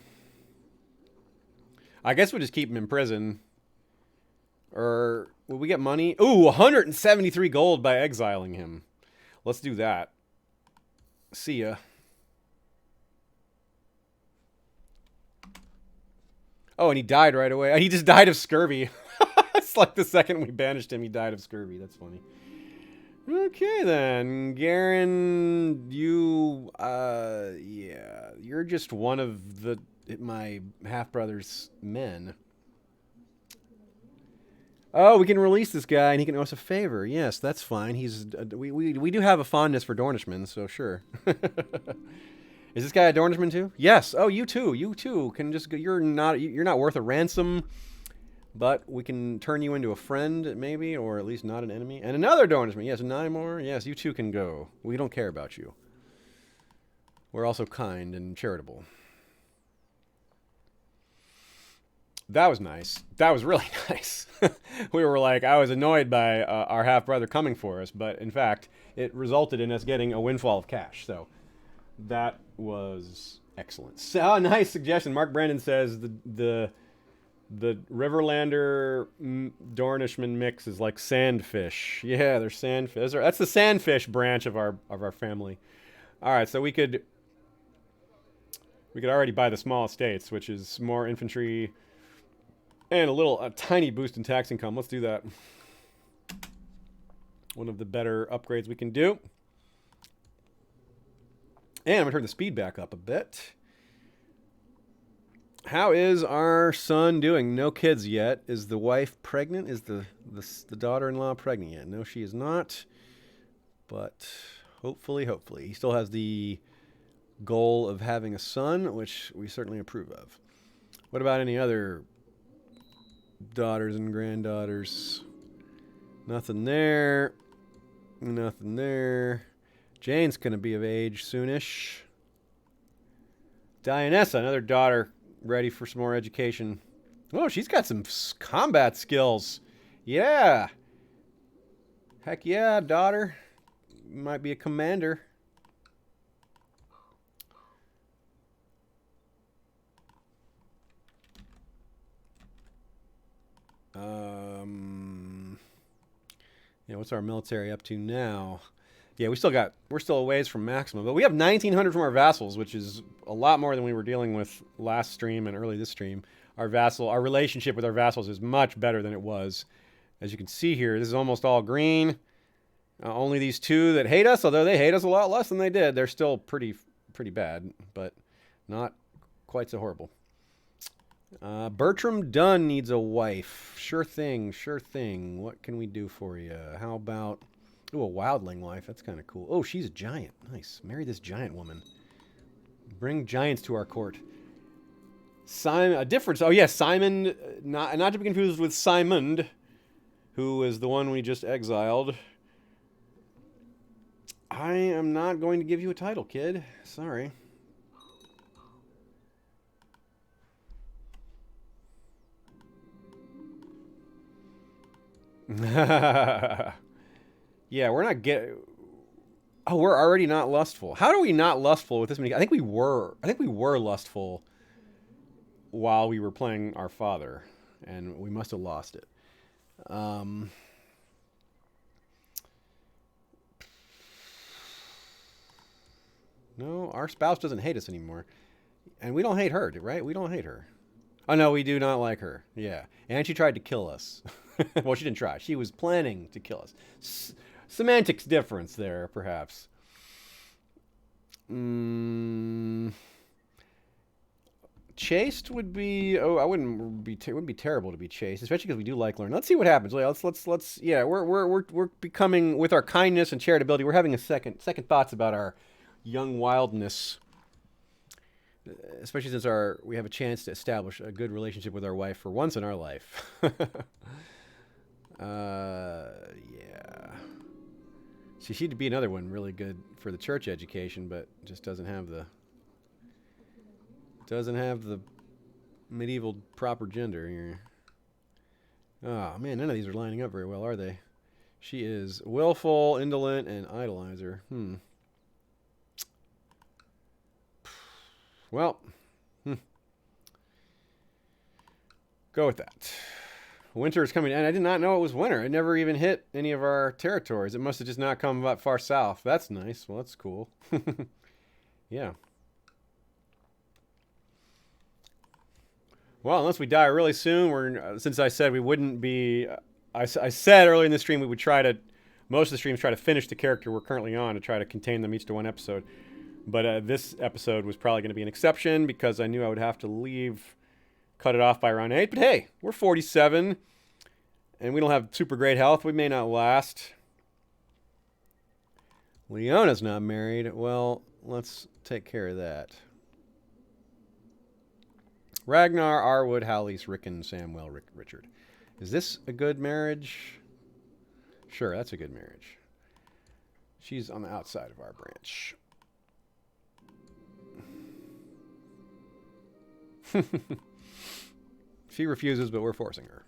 I guess we'll just keep him in prison. Or will we get money? Ooh, 173 gold by exiling him. Let's do that. See ya. Oh, and he died right away. He just died of scurvy. It's like the second we banished him, he died of scurvy. That's funny. Okay, then. Garen, yeah. You're just one of my half-brother's men. Oh, we can release this guy, and he can owe us a favor. Yes, that's fine. We do have a fondness for Dornishmen, so sure. Is this guy a Dornishman too? Yes. Oh, you too. You too can just go. You're not worth a ransom, but we can turn you into a friend, maybe, or at least not an enemy. And another Dornishman. Yes, 9 more. Yes, you too can go. We don't care about you. We're also kind and charitable. That was nice. That was really nice. We were like, I was annoyed by our half-brother coming for us, but in fact, it resulted in us getting a windfall of cash. So that was excellent. So, nice suggestion. Mark Brandon says the Riverlander Dornishman mix is like sandfish. Yeah, they're sandfish. That's the sandfish branch of our family. All right, so we could already buy the small estates, which is more infantry. And a tiny boost in tax income. Let's do that. One of the better upgrades we can do. And I'm going to turn the speed back up a bit. How is our son doing? No kids yet. Is the wife pregnant? Is the daughter-in-law pregnant yet? No, she is not. But hopefully. He still has the goal of having a son, which we certainly approve of. What about any other daughters and granddaughters? Nothing there. Nothing there. Jane's going to be of age soonish. Dianessa, another daughter, ready for some more education. Oh, she's got some combat skills. Yeah. Heck yeah, daughter. Might be a commander. Yeah, what's our military up to now? Yeah, we're still a ways from maximum, but we have 1,900 from our vassals, which is a lot more than we were dealing with last stream and early this stream. Our relationship with our vassals is much better than it was. As you can see here, this is almost all green. Only these two that hate us, although they hate us a lot less than they did. They're still pretty bad, but not quite so horrible. Bertram Dunn needs a wife. Sure thing. What can we do for you? How about... Ooh, a wildling wife. That's kind of cool. Oh, she's a giant. Nice. Marry this giant woman. Bring giants to our court. Simon, a difference. Oh, yeah, Simon. Not to be confused with Simond, who is the one we just exiled. I am not going to give you a title, kid. Sorry. Yeah, we're not Oh, we're already not lustful. How are we not lustful with this many? I think we were lustful while we were playing our father, and we must have lost it. No, our spouse doesn't hate us anymore, and we don't hate her, right? We don't hate her. Oh no, we do not like her. Yeah, and she tried to kill us. Well, she didn't try. She was planning to kill us. Semantics difference there, perhaps. Chaste would be. Oh, it wouldn't be terrible to be chaste, especially because we do like learning. Let's see what happens. Let's. Yeah, we're becoming, with our kindness and charitability. We're having second thoughts about our young wildness, especially since we have a chance to establish a good relationship with our wife for once in our life. Yeah. See, she'd be another one really good for the church education, but just doesn't have the medieval proper gender here. Oh man, none of these are lining up very well, are they? She is willful, indolent, and idolizer. Well, go with that. Winter is coming, and I did not know it was winter. It never even hit any of our territories. It must have just not come that far south. That's nice. Well, that's cool. Yeah. Well, unless we die really soon, since I said we wouldn't be... I said earlier in the stream we would most of the streams try to finish the character we're currently on to try to contain them each to one episode. But this episode was probably going to be an exception because I knew I would have to cut it off by around 8. But hey, we're 47, and we don't have super great health. We may not last. Leona's not married. Well, let's take care of that. Ragnar, Arwood, Hallis, Rickon, Samwell, Richard. Is this a good marriage? Sure, that's a good marriage. She's on the outside of our branch. She refuses, but we're forcing her.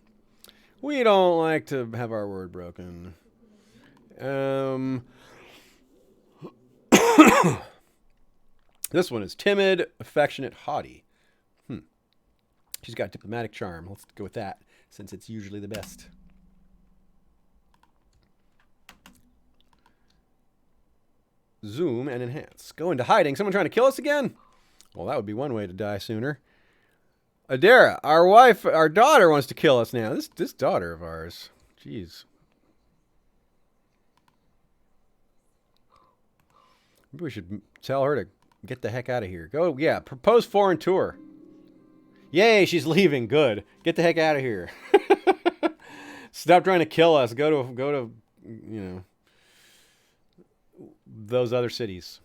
We don't like to have our word broken. This one is timid, affectionate, haughty. She's got diplomatic charm. Let's go with that, since it's usually the best. Zoom and enhance. Go into hiding. Someone trying to kill us again? Well, that would be one way to die sooner. Adara, our daughter wants to kill us now. This daughter of ours. Jeez. Maybe we should tell her to get the heck out of here. Go, yeah, propose foreign tour. Yay, she's leaving. Good. Get the heck out of here. Stop trying to kill us. Go to, you know, those other cities.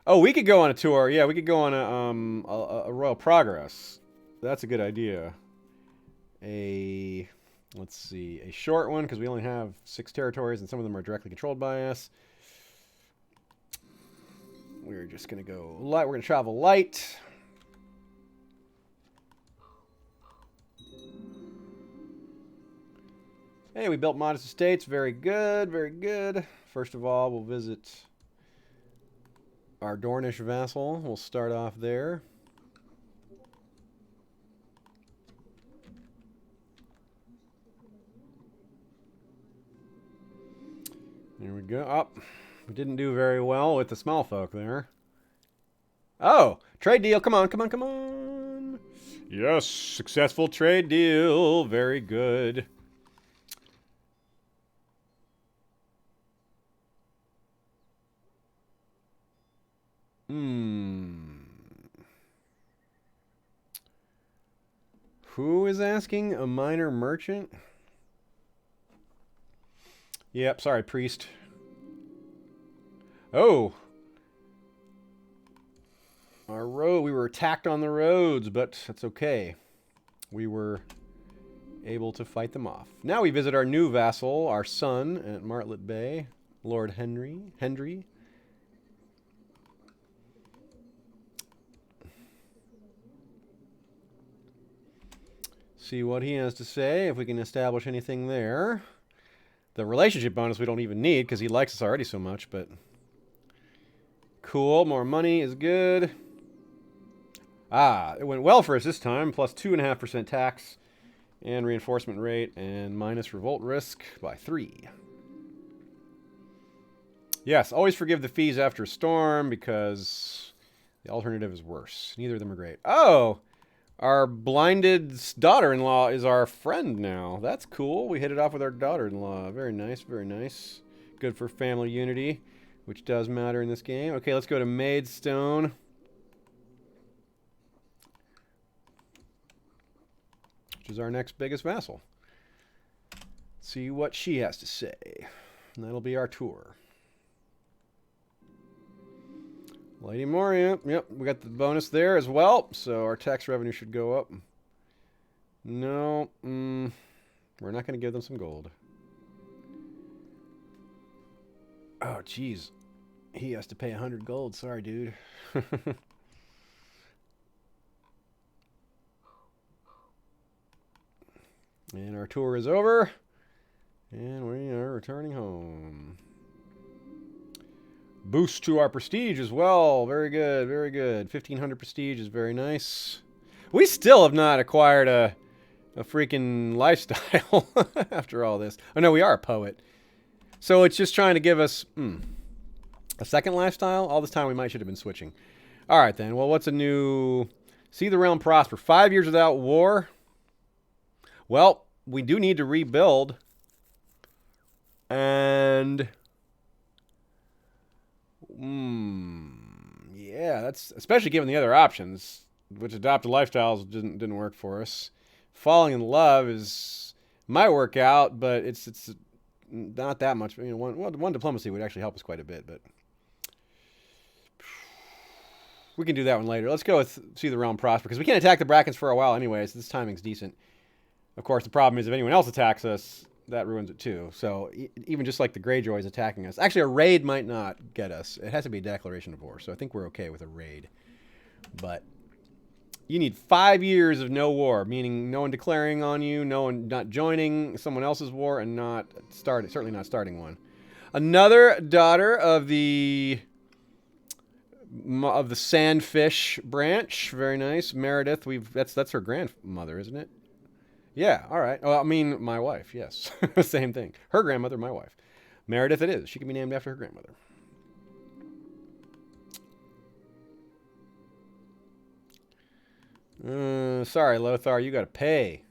Oh, we could go on a tour. Yeah, we could go on a Royal Progress. That's a good idea. Let's see, a short one because we only have 6 territories and some of them are directly controlled by us. We're just gonna go light. We're gonna travel light. Hey, we built modest estates. Very good, very good. First of all, we'll visit our Dornish vassal. We'll start off there. There we go. Oh, we didn't do very well with the small folk there. Oh, trade deal. Come on, come on, come on. Yes, successful trade deal. Very good. Who is asking? A minor merchant? Yep, sorry, priest. Oh. Our road, we were attacked on the roads, but that's okay. We were able to fight them off. Now we visit our new vassal, our son at Martlet Bay, Lord Hendry. See what he has to say, if we can establish anything there. The relationship bonus we don't even need because he likes us already so much, but cool. More money is good. Ah, it went well for us this time. Plus 2.5% tax and reinforcement rate and minus revolt risk by 3. Yes, always forgive the fees after a storm because the alternative is worse. Neither of them are great. Oh! Our blinded daughter-in-law is our friend now. That's cool. We hit it off with our daughter-in-law. Very nice, very nice. Good for family unity, which does matter in this game. Okay, let's go to Maidstone. Which is our next biggest vassal. See what she has to say. And that'll be our tour. Lady Moria, yep, we got the bonus there as well, so our tax revenue should go up. No, we're not going to give them some gold. Oh, jeez. He has to pay 100 gold. Sorry, dude. And our tour is over. And we are returning home. Boost to our prestige as well. Very good, very good. 1,500 prestige is very nice. We still have not acquired a freaking lifestyle after all this. Oh, no, we are a poet. So it's just trying to give us a second lifestyle. All this time we should have been switching. All right, then. Well, what's a new... See the realm prosper. 5 years without war. Well, we do need to rebuild. And... yeah, that's especially given the other options, which adopted lifestyles didn't work for us. Falling in love might work out, but it's not that much. You know, one diplomacy would actually help us quite a bit, but we can do that one later. Let's go with see the realm prosper because we can't attack the Brackens for a while anyway. So this timing's decent. Of course, the problem is if anyone else attacks us, that ruins it too. So even just like the Greyjoys attacking us. Actually, a raid might not get us. It has to be a declaration of war. So I think we're okay with a raid. But you need 5 years of no war, meaning no one declaring on you, no one not joining someone else's war, and certainly not starting one. Another daughter of the Sandfish branch. Very nice. Meredith, that's her grandmother, isn't it? Yeah, all right. Well, I mean, my wife, yes. Same thing. Her grandmother, my wife. Meredith it is. She can be named after her grandmother. Sorry, Lothar, you got to pay.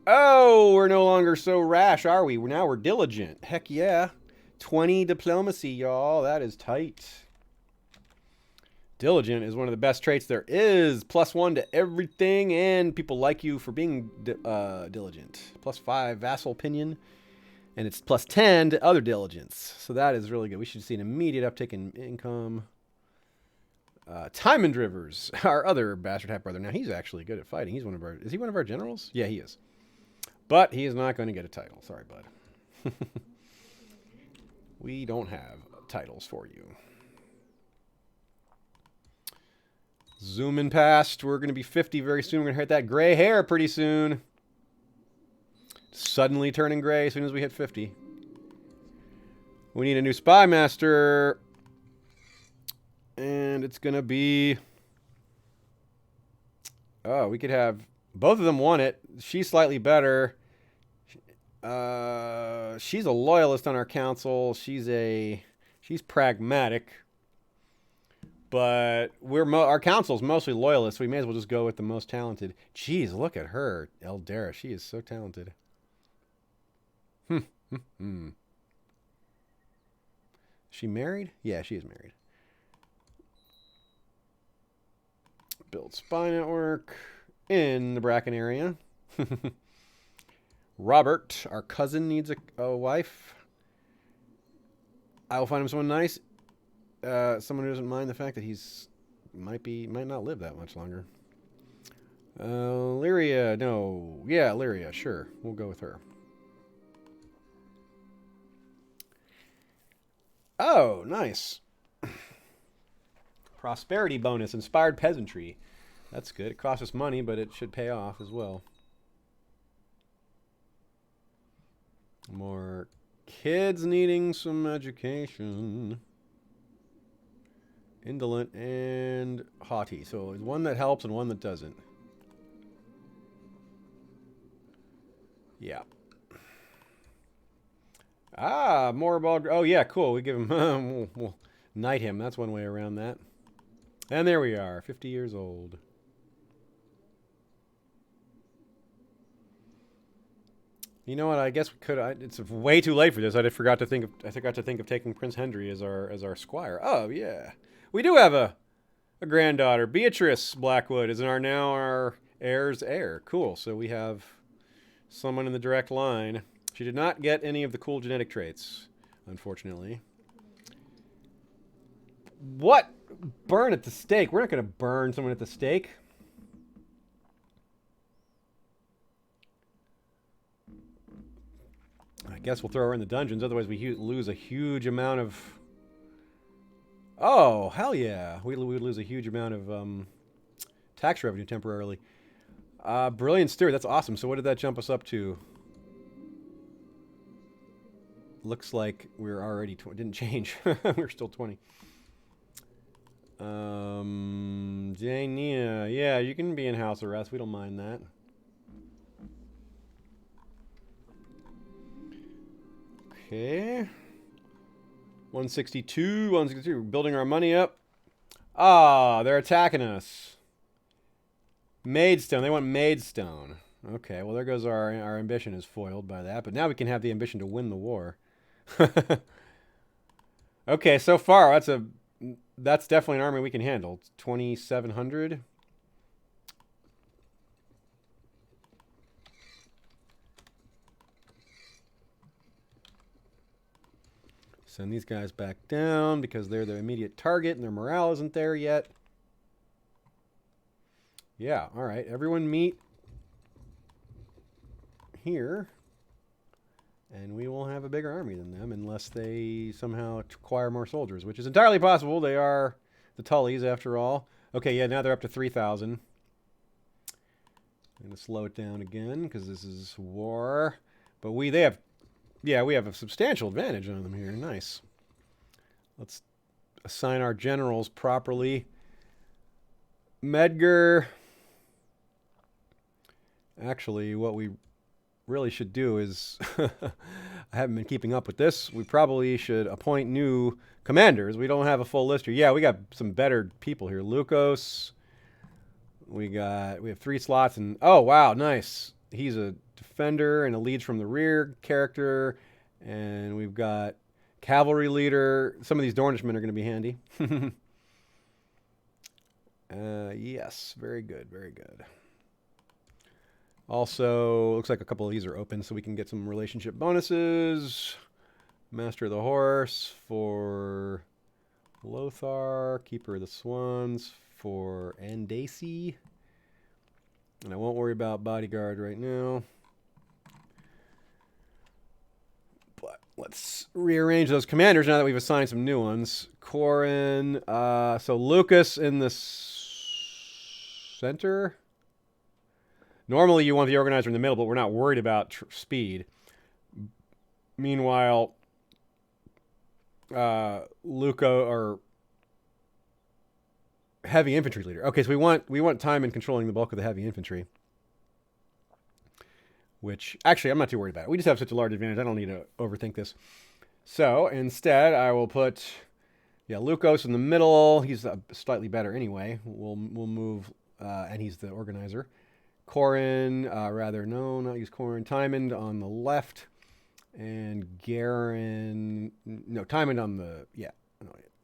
Oh, we're no longer so rash, are we? Now we're diligent. Heck yeah. 20 diplomacy, y'all. That is tight. Diligent is one of the best traits there is. +1 to everything, and people like you for being diligent. +5 vassal opinion, and it's +10 to other diligence. So that is really good. We should see an immediate uptick in income. Timon Drivers, our other bastard half brother. Now he's actually good at fighting. He's one of our. Is he one of our generals? Yeah, he is. But he is not going to get a title. Sorry, bud. We don't have titles for you. Zooming past. We're going to be 50 very soon. We're going to hit that gray hair pretty soon. Suddenly turning gray as soon as we hit 50. We need a new spy master. And it's going to be... Oh, we could have... Both of them want it. She's slightly better. She's a loyalist on our council. She's pragmatic. But our council's mostly loyalists, so we may as well just go with the most talented. Jeez, look at her, Eldera. She is so talented. She married? Yeah, she is married. Build spy network in the Bracken area. Robert, our cousin, needs a wife. I will find him someone nice. Someone who doesn't mind the fact that he's might not live that much longer. Lyria, no. Yeah, Lyria, sure. We'll go with her. Oh, nice. Prosperity bonus, inspired peasantry. That's good. It costs us money, but it should pay off as well. More kids needing some education. Indolent and haughty. So there's one that helps and one that doesn't. Yeah. Ah, more ball. Oh, yeah, cool. We give him... we'll knight him. That's one way around that. And there we are, 50 years old. You know what? I guess we could. It's way too late for this. I forgot to think of taking Prince Henry as our squire. Oh yeah, we do have a granddaughter. Beatrice Blackwood is now our heir's heir. Cool. So we have someone in the direct line. She did not get any of the cool genetic traits, unfortunately. What? Burn at the stake? We're not going to burn someone at the stake. I guess we'll throw her in the dungeons. Otherwise, we lose a huge amount of... Oh, hell yeah. We would lose a huge amount of tax revenue temporarily. Brilliant Steward. That's awesome. So what did that jump us up to? Looks like we're already... Didn't change. We're still 20. Jania. Yeah, you can be in house arrest. We don't mind that. Okay. 162. 162. Building our money up. Ah, they're attacking us. Maidstone. They want Maidstone. Okay, well, there goes our ambition is foiled by that. But now we can have the ambition to win the war. Okay, so far, that's definitely an army we can handle. 2,700. Send these guys back down because they're the immediate target and their morale isn't there yet. Yeah, all right. Everyone meet here. And we will have a bigger army than them unless they somehow acquire more soldiers, which is entirely possible. They are the Tullys, after all. Okay, yeah, now they're up to 3,000. I'm going to slow it down again because this is war. But we have a substantial advantage on them here. Nice. Let's assign our generals properly. Medgar. Actually, what we really should do is, I haven't been keeping up with this, we probably should appoint new commanders. We don't have a full list here. Yeah, we got some better people here. Lucas. We have 3 slots, and oh wow, nice. He's a defender and a leads from the rear character, and we've got cavalry leader. Some of these Dornishmen are going to be handy. Yes, very good, very good. Also, looks like a couple of these are open, so we can get some relationship bonuses. Master of the Horse for Lothar. Keeper of the Swans for Andacy. And I won't worry about Bodyguard right now. But let's rearrange those commanders now that we've assigned some new ones. Corin. So Lucas in the center. Normally you want the organizer in the middle, but we're not worried about speed. Meanwhile, Luca or heavy infantry leader. Okay, so we want time in controlling the bulk of the heavy infantry. Which actually I'm not too worried about it. We just have such a large advantage. I don't need to overthink this. So instead, I will put Lucas in the middle. He's slightly better anyway. We'll move, and he's the organizer. Corin, not use Corin. Tymond on the left, and Garen. No, Tymond on the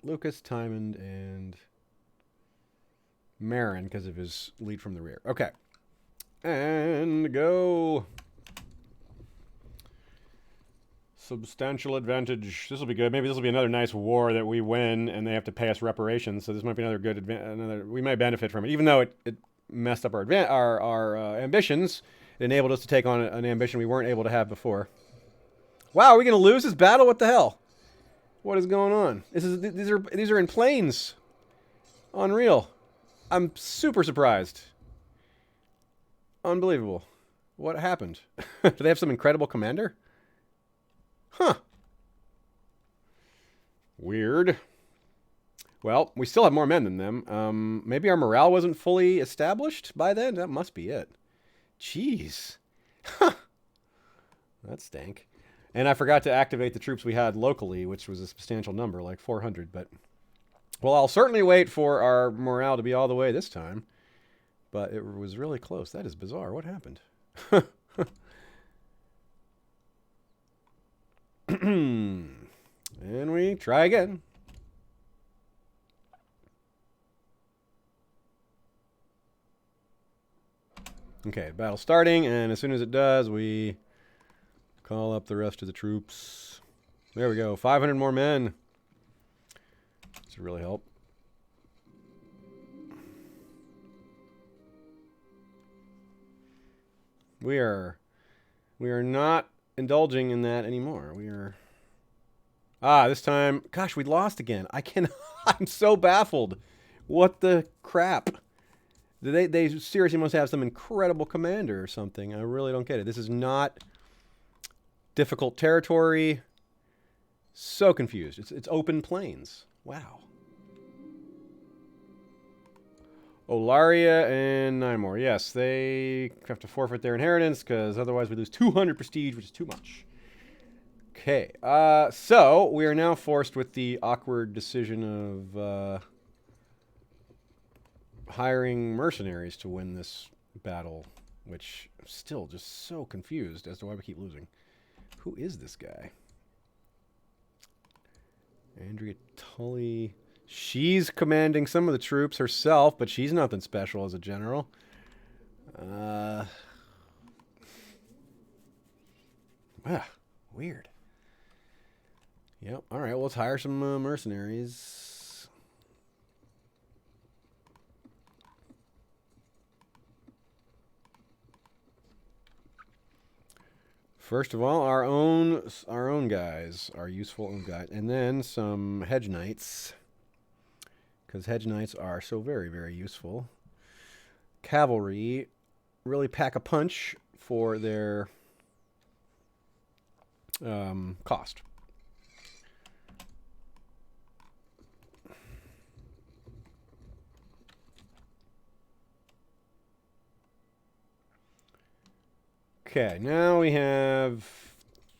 Lucas, Tymond, and Marin because of his lead from the rear. Okay, and go. Substantial advantage. This will be good. Maybe this will be another nice war that we win, and they have to pay us reparations. So this might be another good we might benefit from it, even though it messed up our ambitions. It enabled us to take on an ambition we weren't able to have before. Wow, are we going to lose this battle? What the hell? What is going on? These are in planes. Unreal. I'm super surprised. Unbelievable. What happened? Do they have some incredible commander? Huh. Weird. Well, we still have more men than them. Maybe our morale wasn't fully established by then? That must be it. Jeez. Huh. That stank. And I forgot to activate the troops we had locally, which was a substantial number, like 400. But, well, I'll certainly wait for our morale to be all the way this time. But it was really close. That is bizarre. What happened? And we try again. Okay, battle starting, and as soon as it does, we call up the rest of the troops. There we go, 500 more men. This would really help. We are not indulging in that anymore. We are... this time... Gosh, we lost again. I'm so baffled. What the crap? They seriously must have some incredible commander or something. I really don't get it. This is not difficult territory. So confused. It's open plains. Wow. Olaria and Nymor. Yes, they have to forfeit their inheritance because otherwise we lose 200 prestige, which is too much. Okay, so we are now forced with the awkward decision of hiring mercenaries to win this battle, which I'm still just so confused as to why we keep losing. Who is this guy? Andrea Tully. She's commanding some of the troops herself, but she's nothing special as a general. Weird. Yep. All right. Well, let's hire some mercenaries. First of all, our own guys, our useful own guys, and then some hedge knights, because hedge knights are so very, very useful. Cavalry really pack a punch for their cost. Okay, now we have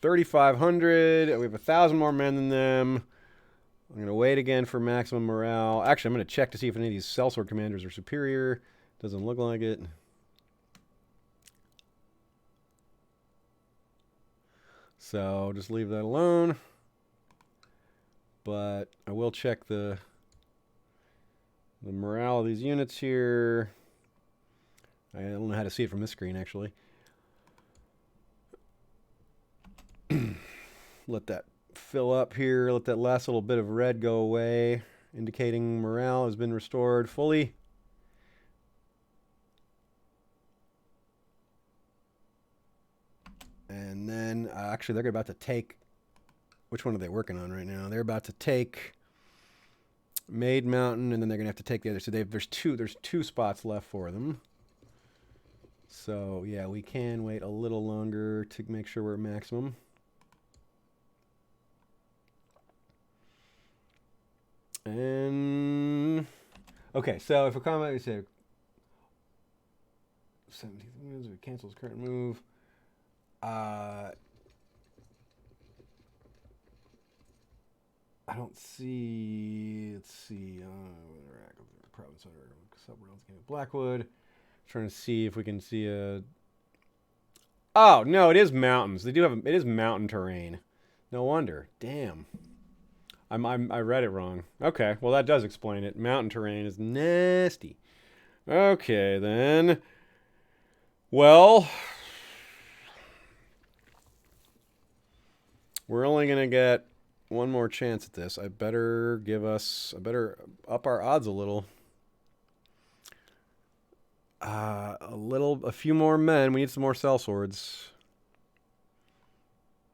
3,500. We have 1,000 more men than them. I'm going to wait again for maximum morale. Actually, I'm going to check to see if any of these sellsword commanders are superior. Doesn't look like it. So just leave that alone. But I will check the the morale of these units here. I don't know how to see it from this screen, actually. Let that fill up here. Let that last little bit of red go away, indicating morale has been restored fully. And then, actually, they're about to take... Which one are they working on right now? They're about to take Maid Mountain, and then they're going to have to take the other. So there's two spots left for them. So, yeah, we can wait a little longer to make sure we're at maximum. And... Okay, so if a combat, we say... 17th moves, we cancel his current move. I don't see. Let's see. Province under Sub-Realms Game of Blackwood. Trying to see if we can see a. Oh no! It is mountains. They do have. It is mountain terrain. No wonder. Damn. I read it wrong. Okay. Well, that does explain it. Mountain terrain is nasty. Okay then. Well. We're only gonna get one more chance at this. I better up our odds a little. A few more men. We need some more sellswords.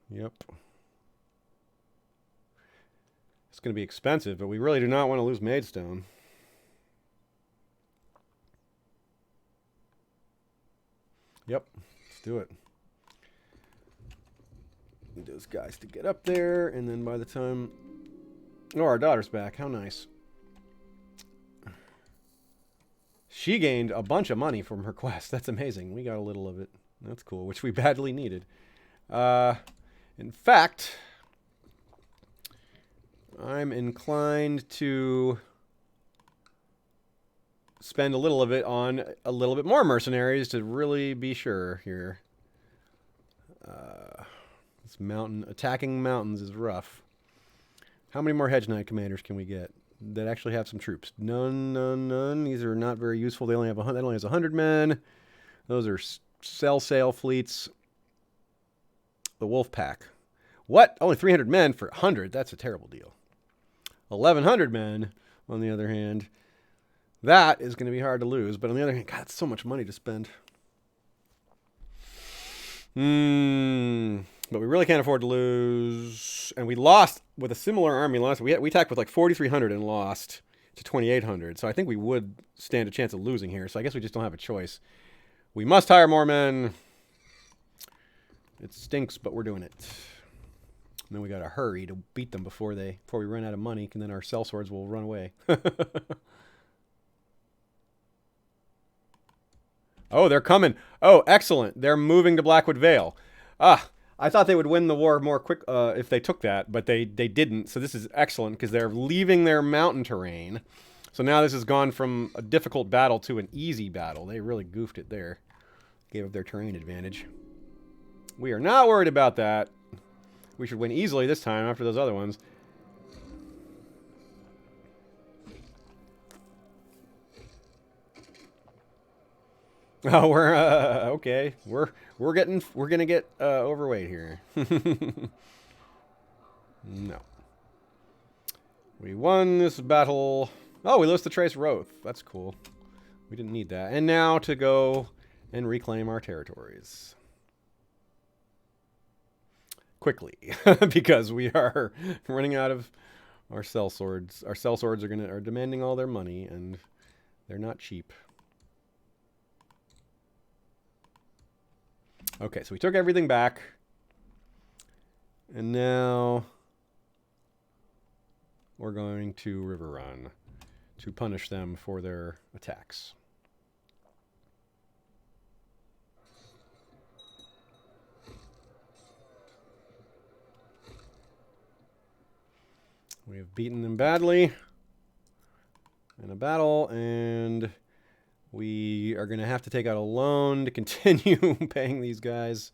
Yep. It's gonna be expensive, but we really do not want to lose Maidstone. Yep. Let's do it. Those guys to get up there, and then by the time... Oh, our daughter's back. How nice. She gained a bunch of money from her quest. That's amazing. We got a little of it. That's cool, which we badly needed. In fact, I'm inclined to spend a little of it on a little bit more mercenaries to really be sure here. This mountain, attacking mountains is rough. How many more Hedge Knight commanders can we get that actually have some troops? None. These are not very useful. They only have that only has 100 men. Those are sail fleets. The Wolf Pack. What? Only 300 men for 100? That's a terrible deal. 1,100 men, on the other hand. That is going to be hard to lose. But on the other hand, God, that's so much money to spend. But we really can't afford to lose. And we lost with a similar army last. We attacked with like 4,300 and lost to 2,800. So I think we would stand a chance of losing here. So I guess we just don't have a choice. We must hire more men. It stinks, but we're doing it. And then we got to hurry to beat them before we run out of money, and then our sellswords will run away. Oh, they're coming. Oh, excellent. They're moving to Blackwood Vale. I thought they would win the war more quick if they took that, but they didn't. So this is excellent because they're leaving their mountain terrain. So now this has gone from a difficult battle to an easy battle. They really goofed it there. Gave up their terrain advantage. We are not worried about that. We should win easily this time after those other ones. Oh, we're okay. We're gonna get overweight here. No. We won this battle. Oh, we lost the Trace Roth. That's cool. We didn't need that. And now to go and reclaim our territories. Quickly, because we are running out of our sellswords. Our sellswords are demanding all their money, and they're not cheap. Okay, so we took everything back, and now we're going to River Run to punish them for their attacks. We have beaten them badly in a battle, and we are going to have to take out a loan to continue paying these guys.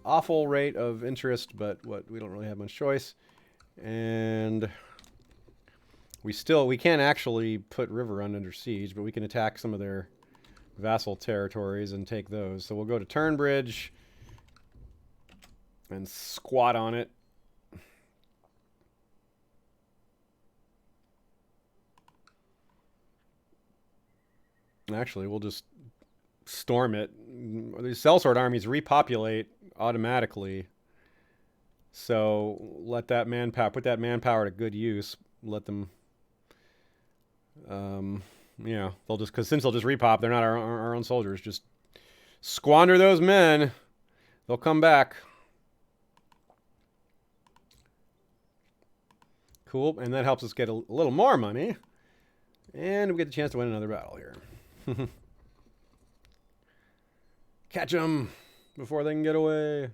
awful rate of interest, but we don't really have much choice. And we can't actually put Riverrun under siege, but we can attack some of their vassal territories and take those. So we'll go to Turnbridge and squat on it. Actually, we'll just storm it. These sellsword armies repopulate automatically. So let that manpower, put that manpower to good use. Let them, they'll just, because since they'll just repop, they're not our own soldiers. Just squander those men. They'll come back. Cool, and that helps us get a little more money. And we get the chance to win another battle here. Catch them before they can get away.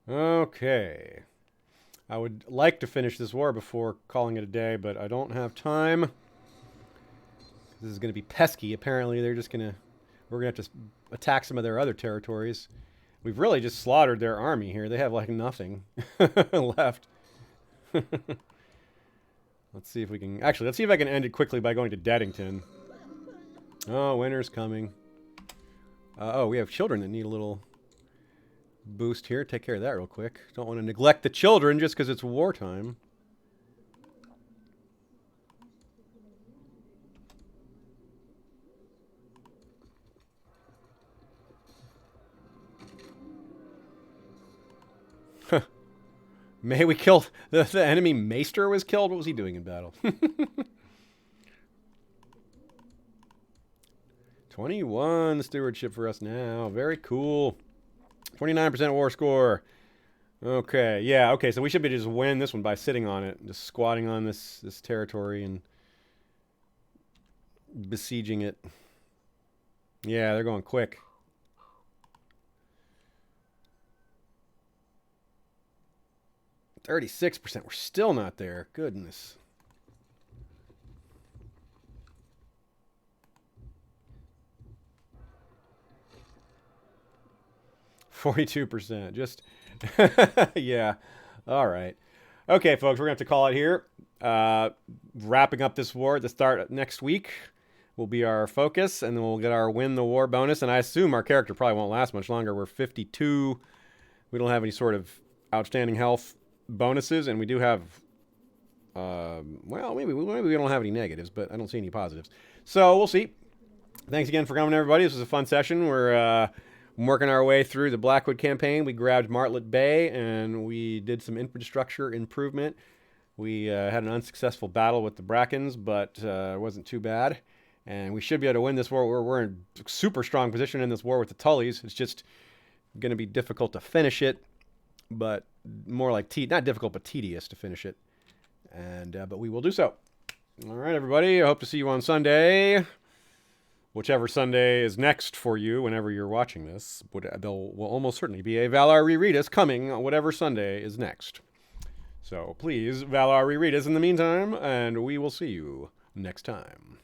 Okay. I would like to finish this war before calling it a day, but I don't have time. This is going to be pesky. Apparently, we're going to have to attack some of their other territories. We've really just slaughtered their army here. They have like nothing left. Let's see if we can... Actually, let's see if I can end it quickly by going to Deddington. Oh, winter's coming. Oh, we have children that need a little boost here. Take care of that real quick. Don't want to neglect the children just because it's wartime. May we kill... The enemy Maester was killed? What was he doing in battle? 21 stewardship for us now. Very cool. 29% war score. Okay, yeah, okay, so we should be just win this one by sitting on it. Just squatting on this territory and besieging it. Yeah, they're going quick. 36%. We're still not there. Goodness. %. Just, yeah. All right. Okay, folks, we're going to have to call it here. Wrapping up this war at the start next week will be our focus, and then we'll get our win the war bonus. And I assume our character probably won't last much longer. We're 52. We don't have any sort of outstanding health bonuses, and we do have, well, maybe we don't have any negatives, but I don't see any positives. So we'll see. Thanks again for coming, everybody. This was a fun session. We're working our way through the Blackwood campaign. We grabbed Martlet Bay, and we did some infrastructure improvement. We had an unsuccessful battle with the Brackens, but it wasn't too bad. And we should be able to win this war. We're in super strong position in this war with the Tullys. It's just going to be difficult to finish it, but more like not difficult, but tedious to finish it. And but we will do so. All right, everybody. I hope to see you on Sunday. Whichever Sunday is next for you, whenever you're watching this, there will almost certainly be a Valar Reread coming on whatever Sunday is next. So please, Valar Reread in the meantime, and we will see you next time.